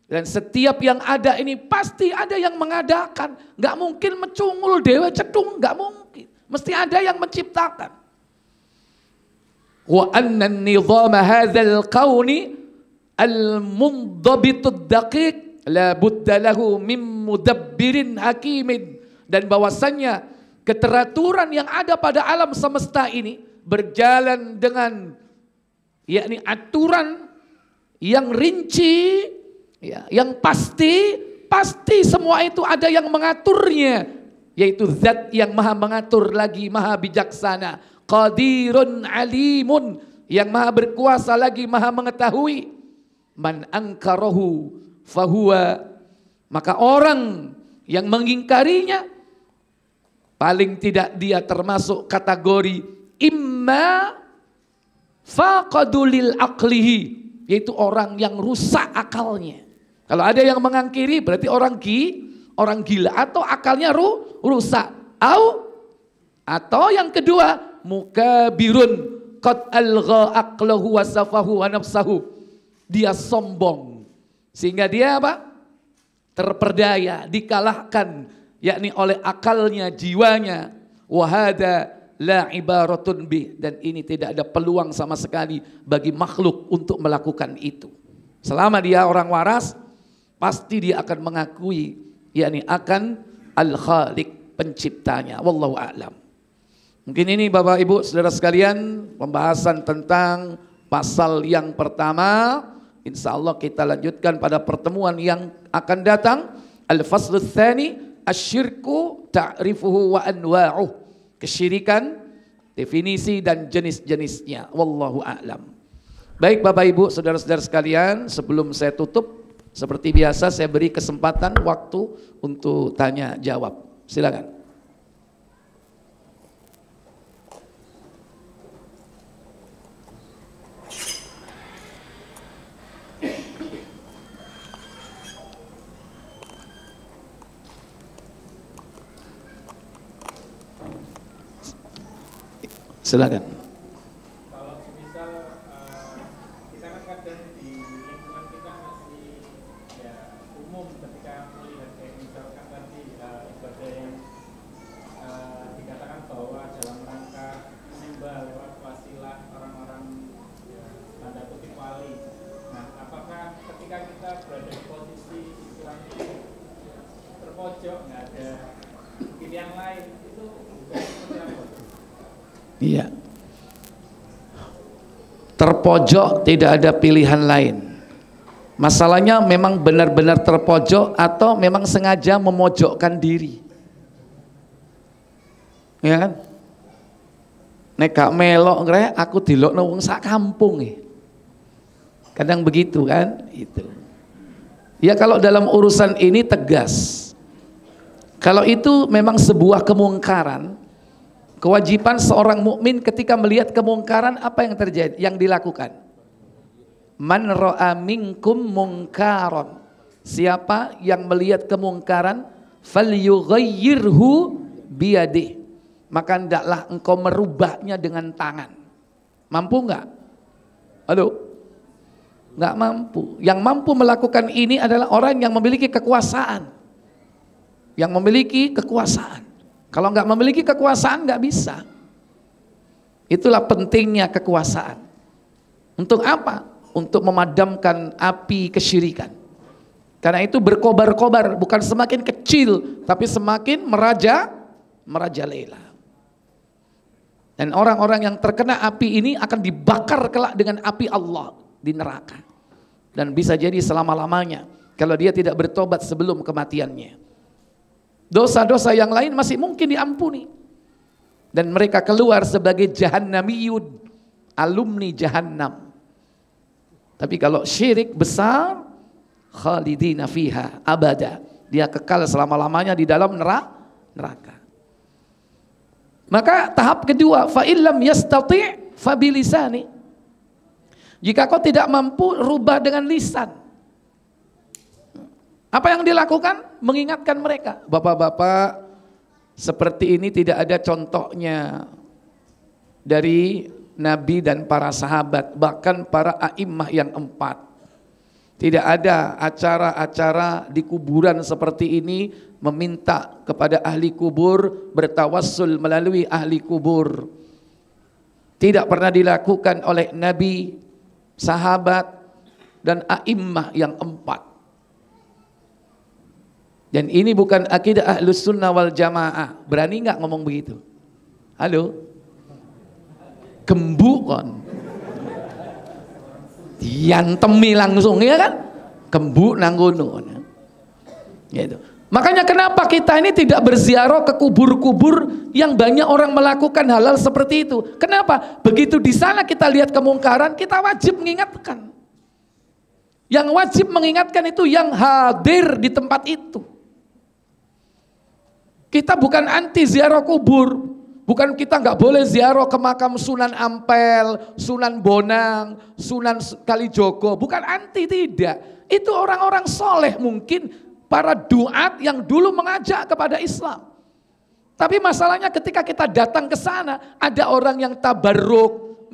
Dan setiap yang ada ini pasti ada yang mengadakan. Gak mungkin mecungul dewa cedung, gak mungkin. Mesti ada yang menciptakan. Wa anna nizama hadzal qauni al-mundabitud daqiq la budda lahu mim mudabbirin hakimin. Dan bahwasannya keteraturan yang ada pada alam semesta ini berjalan dengan yakni aturan yang rinci, ya, yang pasti semua itu ada yang mengaturnya, yaitu zat yang maha mengatur lagi maha bijaksana, qadirun alimun, yang maha berkuasa lagi maha mengetahui. Man angkarahu fahuwa, maka orang yang mengingkarinya paling tidak dia termasuk kategori imma faqadulil aqlihi, yaitu orang yang rusak akalnya. Kalau ada yang mengingkari berarti orang gila atau akalnya rusak. Atau yang kedua mukabirun qad algha aqlahu wa safahu wa nafsahu. Dia sombong sehingga dia apa? Terperdaya, dikalahkan yakni oleh akalnya, jiwanya. Wa hadza la ibaratun bih, dan ini tidak ada peluang sama sekali bagi makhluk untuk melakukan itu. Selama dia orang waras, pasti dia akan mengakui yakni akan al-khaliq, penciptanya. Wallahu a'lam. Mungkin ini Bapak Ibu Saudara sekalian pembahasan tentang pasal yang pertama. Insya Allah kita lanjutkan pada pertemuan yang akan datang. Al-fasl tsani asyirku ta'rifuhu wa anwa'uh. Kesyirikan, definisi dan jenis-jenisnya. Wallahu a'lam. Baik Bapak Ibu Saudara-saudara sekalian, sebelum saya tutup, seperti biasa saya beri kesempatan waktu untuk tanya jawab. Silakan. Silakan. Kalau misal kita kan kadang di lingkungan kita masih ya umum ketika melihat kayak misalkan tadi ibadah yang dikatakan bahwa dalam rangka menyembah lewat wasilah orang-orang ya, tanda kutip wali. Nah, apakah ketika kita berada di posisi istilahnya terpojok, nggak ada pilihan lain, itu seperti apa? Iya. Terpojok, tidak ada pilihan lain. Masalahnya memang benar-benar terpojok atau memang sengaja memojokkan diri. Ya kan? Nek gak melok ngre aku dilokno wong sak kampung e. Kadang begitu kan? Itu. Ya kalau dalam urusan ini tegas. Kalau itu memang sebuah kemungkaran, kewajiban seorang mukmin ketika melihat kemungkaran apa yang terjadi, yang dilakukan. Man ra'a minkum mungkaron. Siapa yang melihat kemungkaran, falyughayyirhu biyadih. Maka hendaklah engkau merubahnya dengan tangan. Mampu enggak? Halo? Enggak mampu. Yang mampu melakukan ini adalah orang yang memiliki kekuasaan. Yang memiliki kekuasaan. Kalau nggak memiliki kekuasaan nggak bisa. Itulah pentingnya kekuasaan. Untuk apa? Untuk memadamkan api kesyirikan. Karena itu berkobar-kobar, bukan semakin kecil, tapi semakin merajalela. Dan orang-orang yang terkena api ini akan dibakar kelak dengan api Allah di neraka. Dan bisa jadi selama-lamanya kalau dia tidak bertobat sebelum kematiannya. Dosa-dosa yang lain masih mungkin diampuni. Dan mereka keluar sebagai jahannamiyun, alumni jahannam. Tapi kalau syirik besar, khalidina fiha abada. Dia kekal selama-lamanya di dalam neraka. Maka tahap kedua, fa illam yastati' fa bilisani. Jika kau tidak mampu, rubah dengan lisan. Apa yang dilakukan? Mengingatkan mereka. Bapak-bapak, seperti ini tidak ada contohnya dari Nabi dan para sahabat, bahkan para a'immah yang 4. Tidak ada acara-acara di kuburan seperti ini meminta kepada ahli kubur, bertawassul melalui ahli kubur. Tidak pernah dilakukan oleh Nabi, sahabat, dan a'immah yang 4. Dan ini bukan akidah Ahlus Sunnah wal Jamaah. Berani nggak ngomong begitu? Halo? Gembu kon. Diantemi langsung ya kan? Gembu nang ngono. Gitu. Makanya kenapa kita ini tidak berziarah ke kubur-kubur yang banyak orang melakukan hal-hal seperti itu? Kenapa? Begitu di sana kita lihat kemungkaran, kita wajib mengingatkan. Yang wajib mengingatkan itu yang hadir di tempat itu. Kita bukan anti ziarah kubur, bukan kita nggak boleh ziarah ke makam Sunan Ampel, Sunan Bonang, Sunan Kalijogo, bukan anti, tidak. Itu orang-orang soleh mungkin, para duat yang dulu mengajak kepada Islam. Tapi masalahnya ketika kita datang ke sana, ada orang yang tabarruk,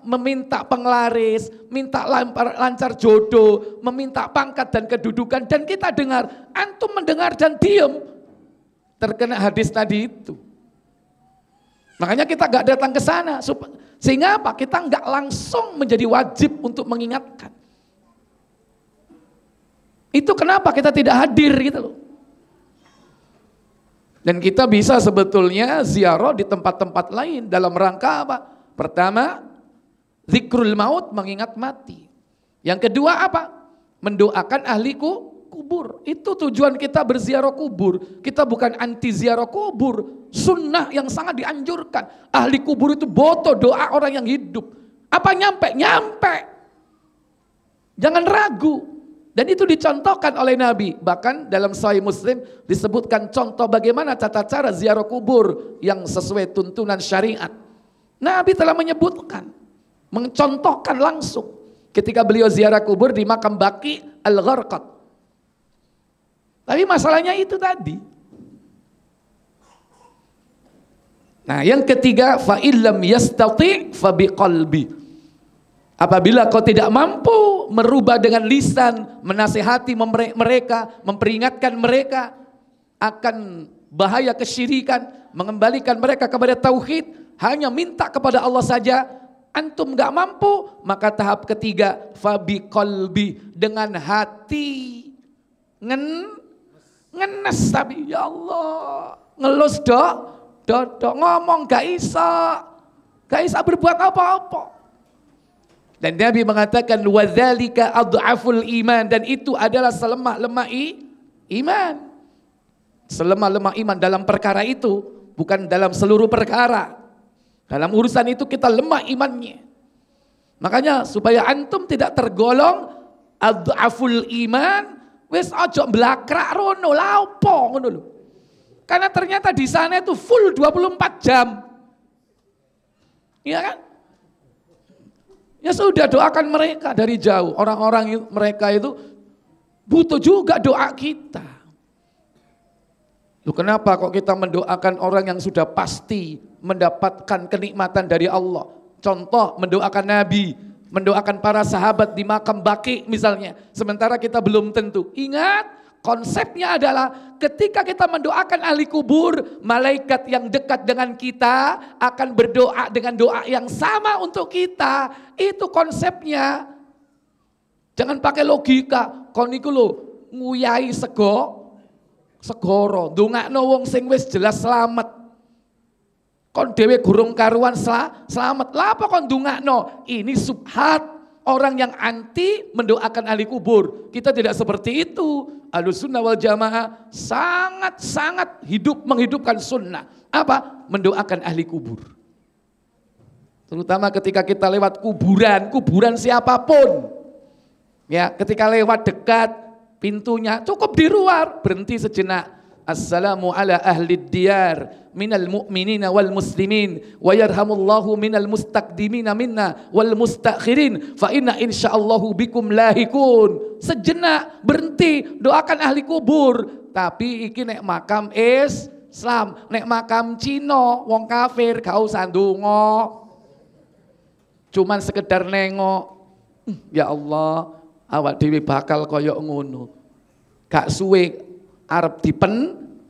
meminta penglaris, minta lancar jodoh, meminta pangkat dan kedudukan, dan kita dengar, antum mendengar dan diem. terkena hadis tadi itu. Makanya kita gak datang ke sana. Sehingga apa? Kita gak langsung menjadi wajib untuk mengingatkan. Itu kenapa kita tidak hadir gitu loh. Dan kita bisa sebetulnya ziarah di tempat-tempat lain dalam rangka apa? Pertama, zikrul maut, mengingat mati. Yang kedua apa? Mendoakan ahli kubur. Itu tujuan kita berziarah kubur. Kita bukan anti ziarah kubur. Sunnah yang sangat dianjurkan. Ahli kubur itu butuh doa orang yang hidup. Apa nyampe? Nyampe. Jangan ragu. Dan itu dicontohkan oleh Nabi. Bahkan dalam Sahih Muslim disebutkan contoh bagaimana tata cara ziarah kubur yang sesuai tuntunan syariat. Nabi telah menyebutkan, mencontohkan langsung ketika beliau ziarah kubur di makam Baqi Al-Gharqad. Tapi masalahnya itu tadi. Nah, yang ketiga, fa illam yastati' fa biqalbi. Apabila kau tidak mampu merubah dengan lisan, menasihati mereka, memperingatkan mereka akan bahaya kesyirikan, mengembalikan mereka kepada tauhid, hanya minta kepada Allah saja, antum gak mampu, maka tahap ketiga, fabi qalbi, dengan hati ngenes tapi ya Allah, ngelus dok, ngomong gak isa berbuat apa-apa. Dan Nabi mengatakan wadzalika adhaful iman, dan itu adalah selemah-lemah iman. Selemah-lemah iman dalam perkara itu, bukan dalam seluruh perkara. Dalam urusan itu kita lemah imannya. Makanya supaya antum tidak tergolong adhaful iman, wis ojo blakrak rono lapo ngono lho. Karena ternyata di sana itu full 24 jam. Iya kan? Ya sudah, doakan mereka dari jauh. Orang-orang mereka itu butuh juga doa kita. Loh, kenapa kok kita mendoakan orang yang sudah pasti mendapatkan kenikmatan dari Allah? Contoh, mendoakan Nabi, mendoakan para sahabat di makam Baqi misalnya. Sementara kita belum tentu. Ingat, konsepnya adalah ketika kita mendoakan ahli kubur, malaikat yang dekat dengan kita akan berdoa dengan doa yang sama untuk kita. Itu konsepnya. Jangan pakai logika. Kon iku lho nguyai segoro, ndongakno wong sing wis jelas selamat. Kon dhewe gurung karuan selamat. Lah apa kon ndongakno? Ini subhat orang yang anti mendoakan ahli kubur. Kita tidak seperti itu. Ahlussunnah wal Jamaah sangat-sangat menghidupkan sunnah. Apa? Mendoakan ahli kubur. Terutama ketika kita lewat kuburan siapapun. Ya, ketika lewat dekat pintunya, cukup di luar, berhenti sejenak. Assalamu ala ahli diyar minal mu'minina wal muslimin wa yarhamullahu minal mustaqdimina minna wal mustakhirin fa inna insyaallahu bikum lahikun. Sejenak berhenti, doakan ahli kubur. Tapi iki nek makam Islam, nek makam Cina wong kafir gak usah ndonga. Cuman sekedar nengok. Ya Allah, awak dhewe bakal kaya ngono. Gak suwe arep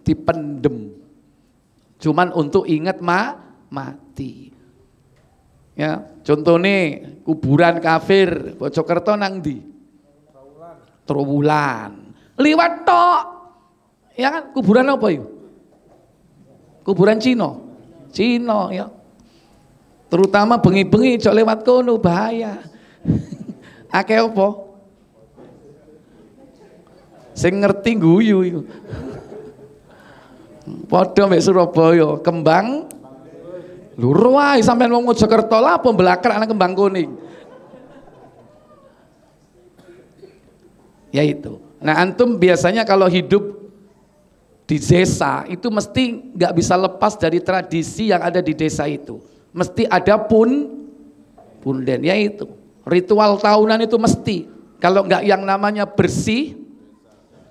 dipendem. Cuman untuk ingat mati. Ya, contohnya kuburan kafir Bojokerto nang ndi? Trowulan. Liwat tok. Ya kan, kuburan apa yuk? Kuburan Cina ya. Terutama bengi-bengi cok lewat kono bahaya. Akeh apa? Sing ngerti guyu iku. Padha mek Surabaya, kembang luru wae sampean wong Mojokerto lah apa blakrak ana kembang kuning. Ya itu. Nah, antum biasanya kalau hidup di desa itu mesti nggak bisa lepas dari tradisi yang ada di desa itu. Mesti ada punden, ya itu. Ritual tahunan itu mesti. Kalau nggak yang namanya bersih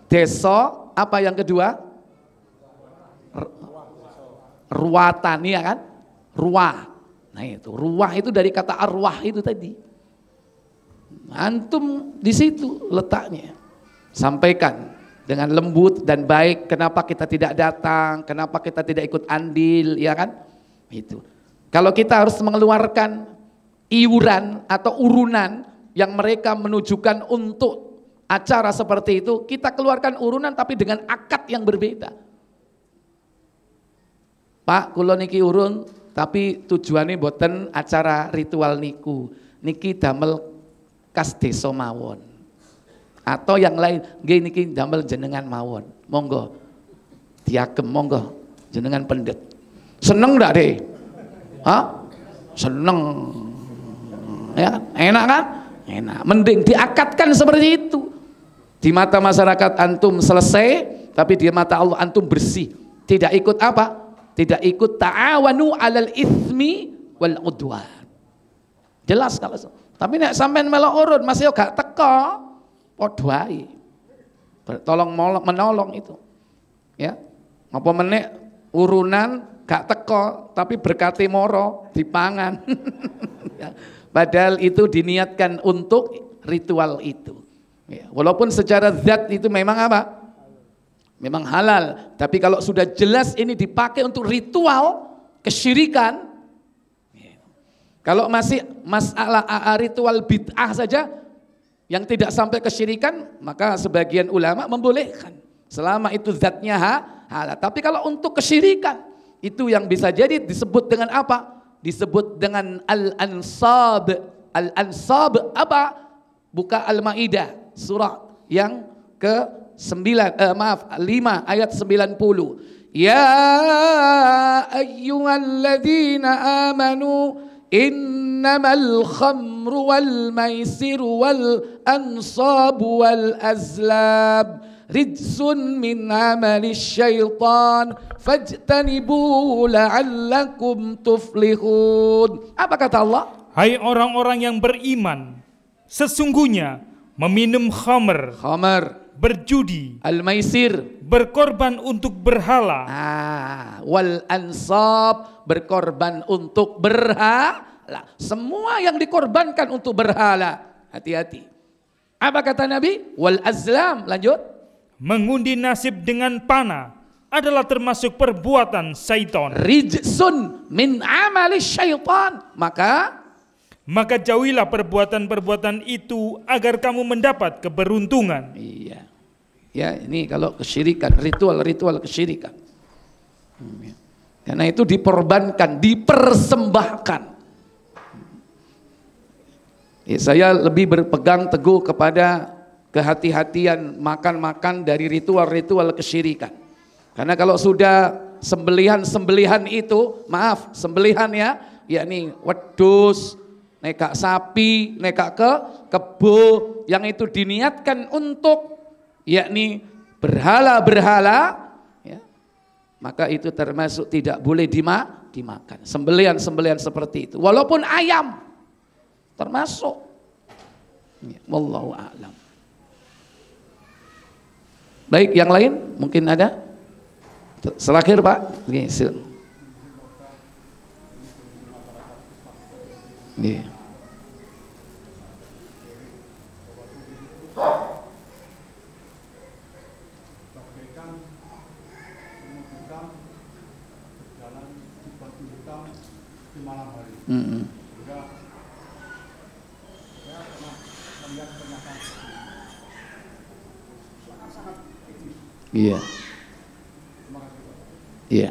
desa, apa yang kedua? Ruatan, ya kan? Ruah. Nah itu, ruah itu dari kata arwah itu tadi. Antum di situ letaknya. Sampaikan dengan lembut dan baik. Kenapa kita tidak datang? Kenapa kita tidak ikut andil, ya kan? Itu. Kalau kita harus mengeluarkan iuran atau urunan yang mereka menunjukkan untuk acara seperti itu, kita keluarkan urunan tapi dengan akad yang berbeda. Pak, kula niki urun tapi tujuannya boten acara ritual niku. Niki damel kas desa mawon. Atau yang lain, nggih niki damel jenengan mawon. Monggo. Diagem monggo jenengan pendet. Seneng ndak, Dek? Hah? Seneng. Ya, enak kan? Enak. Mending diakatkan seperti itu. Di mata masyarakat antum selesai, tapi di mata Allah antum bersih. Tidak ikut apa? Tidak ikut ta'awanu 'alal itsmi wal 'udwan. Jelas kalau. Tapi nek sampean melok urun masih gak teko, padha ae. Tolong menolong itu. Ya. Apa meneh urunan gak teko tapi berkati moro dipangan. Ya. Padahal itu diniatkan untuk ritual itu. Ya. Walaupun secara zat itu memang apa? Memang halal, tapi kalau sudah jelas ini dipakai untuk ritual kesyirikan, kalau masih masalah ritual bid'ah saja yang tidak sampai kesyirikan, maka sebagian ulama membolehkan selama itu zatnya halal. Tapi kalau untuk kesyirikan itu yang bisa jadi disebut dengan apa? Disebut dengan al-ansab. Al-ansab apa? Buka Al-Maidah surah yang ke 5 ayat 90. Ya ayyuhalladzina amanu innamal khamru wal maisiru wal ansabu wal azlab rijsun min amalis syaitan fajtanibu la'allakum tuflihun. Apa kata Allah? Hai orang-orang yang beriman, sesungguhnya meminum khamr, berjudi, al-maisir, berkorban untuk berhala, wal ansab, berkorban untuk berhala. Semua yang dikorbankan untuk berhala, hati-hati. Apa kata Nabi? Wal azlam, lanjut. Mengundi nasib dengan panah adalah termasuk perbuatan syaitan. Rijsun min amali syaitan. Maka jauhilah perbuatan-perbuatan itu agar kamu mendapat keberuntungan. Iya. Ya, ini kalau kesyirikan, ritual-ritual kesyirikan. Karena itu diperbankan, dipersembahkan. Ya, saya lebih berpegang teguh kepada kehati-hatian makan-makan dari ritual-ritual kesyirikan. Karena kalau sudah sembelihan itu, maaf, sembelihan ya, yakni wedhus, nekak sapi, nekak kebo yang itu diniatkan untuk yakni berhala-berhala, ya, maka itu termasuk tidak boleh dimakan. Sembelihan-sembelihan seperti itu. Walaupun ayam termasuk. Ya, wallahu a'lam. Baik, yang lain mungkin ada? Terakhir Pak. Iya. Iya. Iya.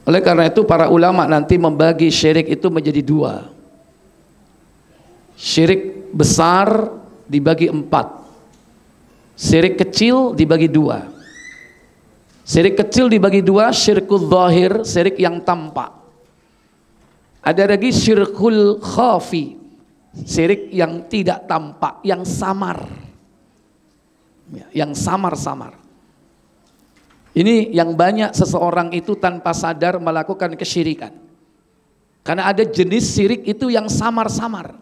Oleh karena itu para ulama nanti membagi syirik itu menjadi dua. Syirik besar dibagi 4. Syirik kecil dibagi 2. Syirik kecil dibagi 2, syirkul zahir, syirik yang tampak. Ada lagi syirkul khafi, syirik yang tidak tampak, yang samar. Yang samar-samar. Ini yang banyak seseorang itu tanpa sadar melakukan kesyirikan. Karena ada jenis syirik itu yang samar-samar.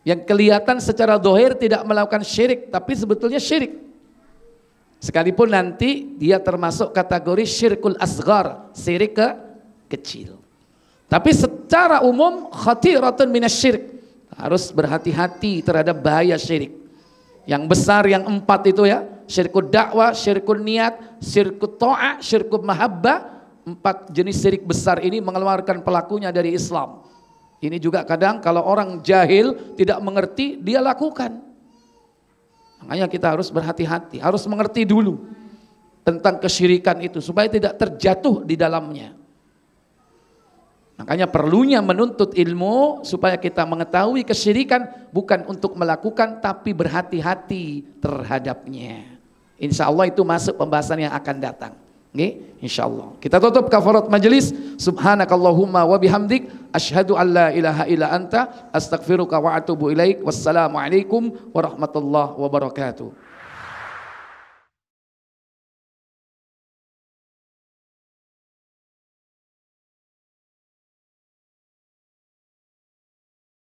Yang kelihatan secara zahir tidak melakukan syirik, tapi sebetulnya syirik. Sekalipun nanti dia termasuk kategori syirkul asghar, syirik kecil. Tapi secara umum khatiratun minasyirik. Harus berhati-hati terhadap bahaya syirik. Yang besar yang 4 itu ya, syirkul dakwah, syirkul niat, syirkul ta'ah, syirkul mahabbah. 4 jenis syirik besar ini mengeluarkan pelakunya dari Islam. Ini juga kadang kalau orang jahil tidak mengerti, dia lakukan. Makanya kita harus berhati-hati, harus mengerti dulu tentang kesyirikan itu supaya tidak terjatuh di dalamnya. Makanya perlunya menuntut ilmu supaya kita mengetahui kesyirikan bukan untuk melakukan tapi berhati-hati terhadapnya. Insya Allah itu masuk pembahasan yang akan datang. Oke, insya Allah. Kita tutup kafarat majelis. Subhanakallahumma wa bihamdik, asyhadu an la ilaha illa anta, astaghfiruka wa atubu ilaik. Wassalamualaikum warahmatullahi wabarakatuh.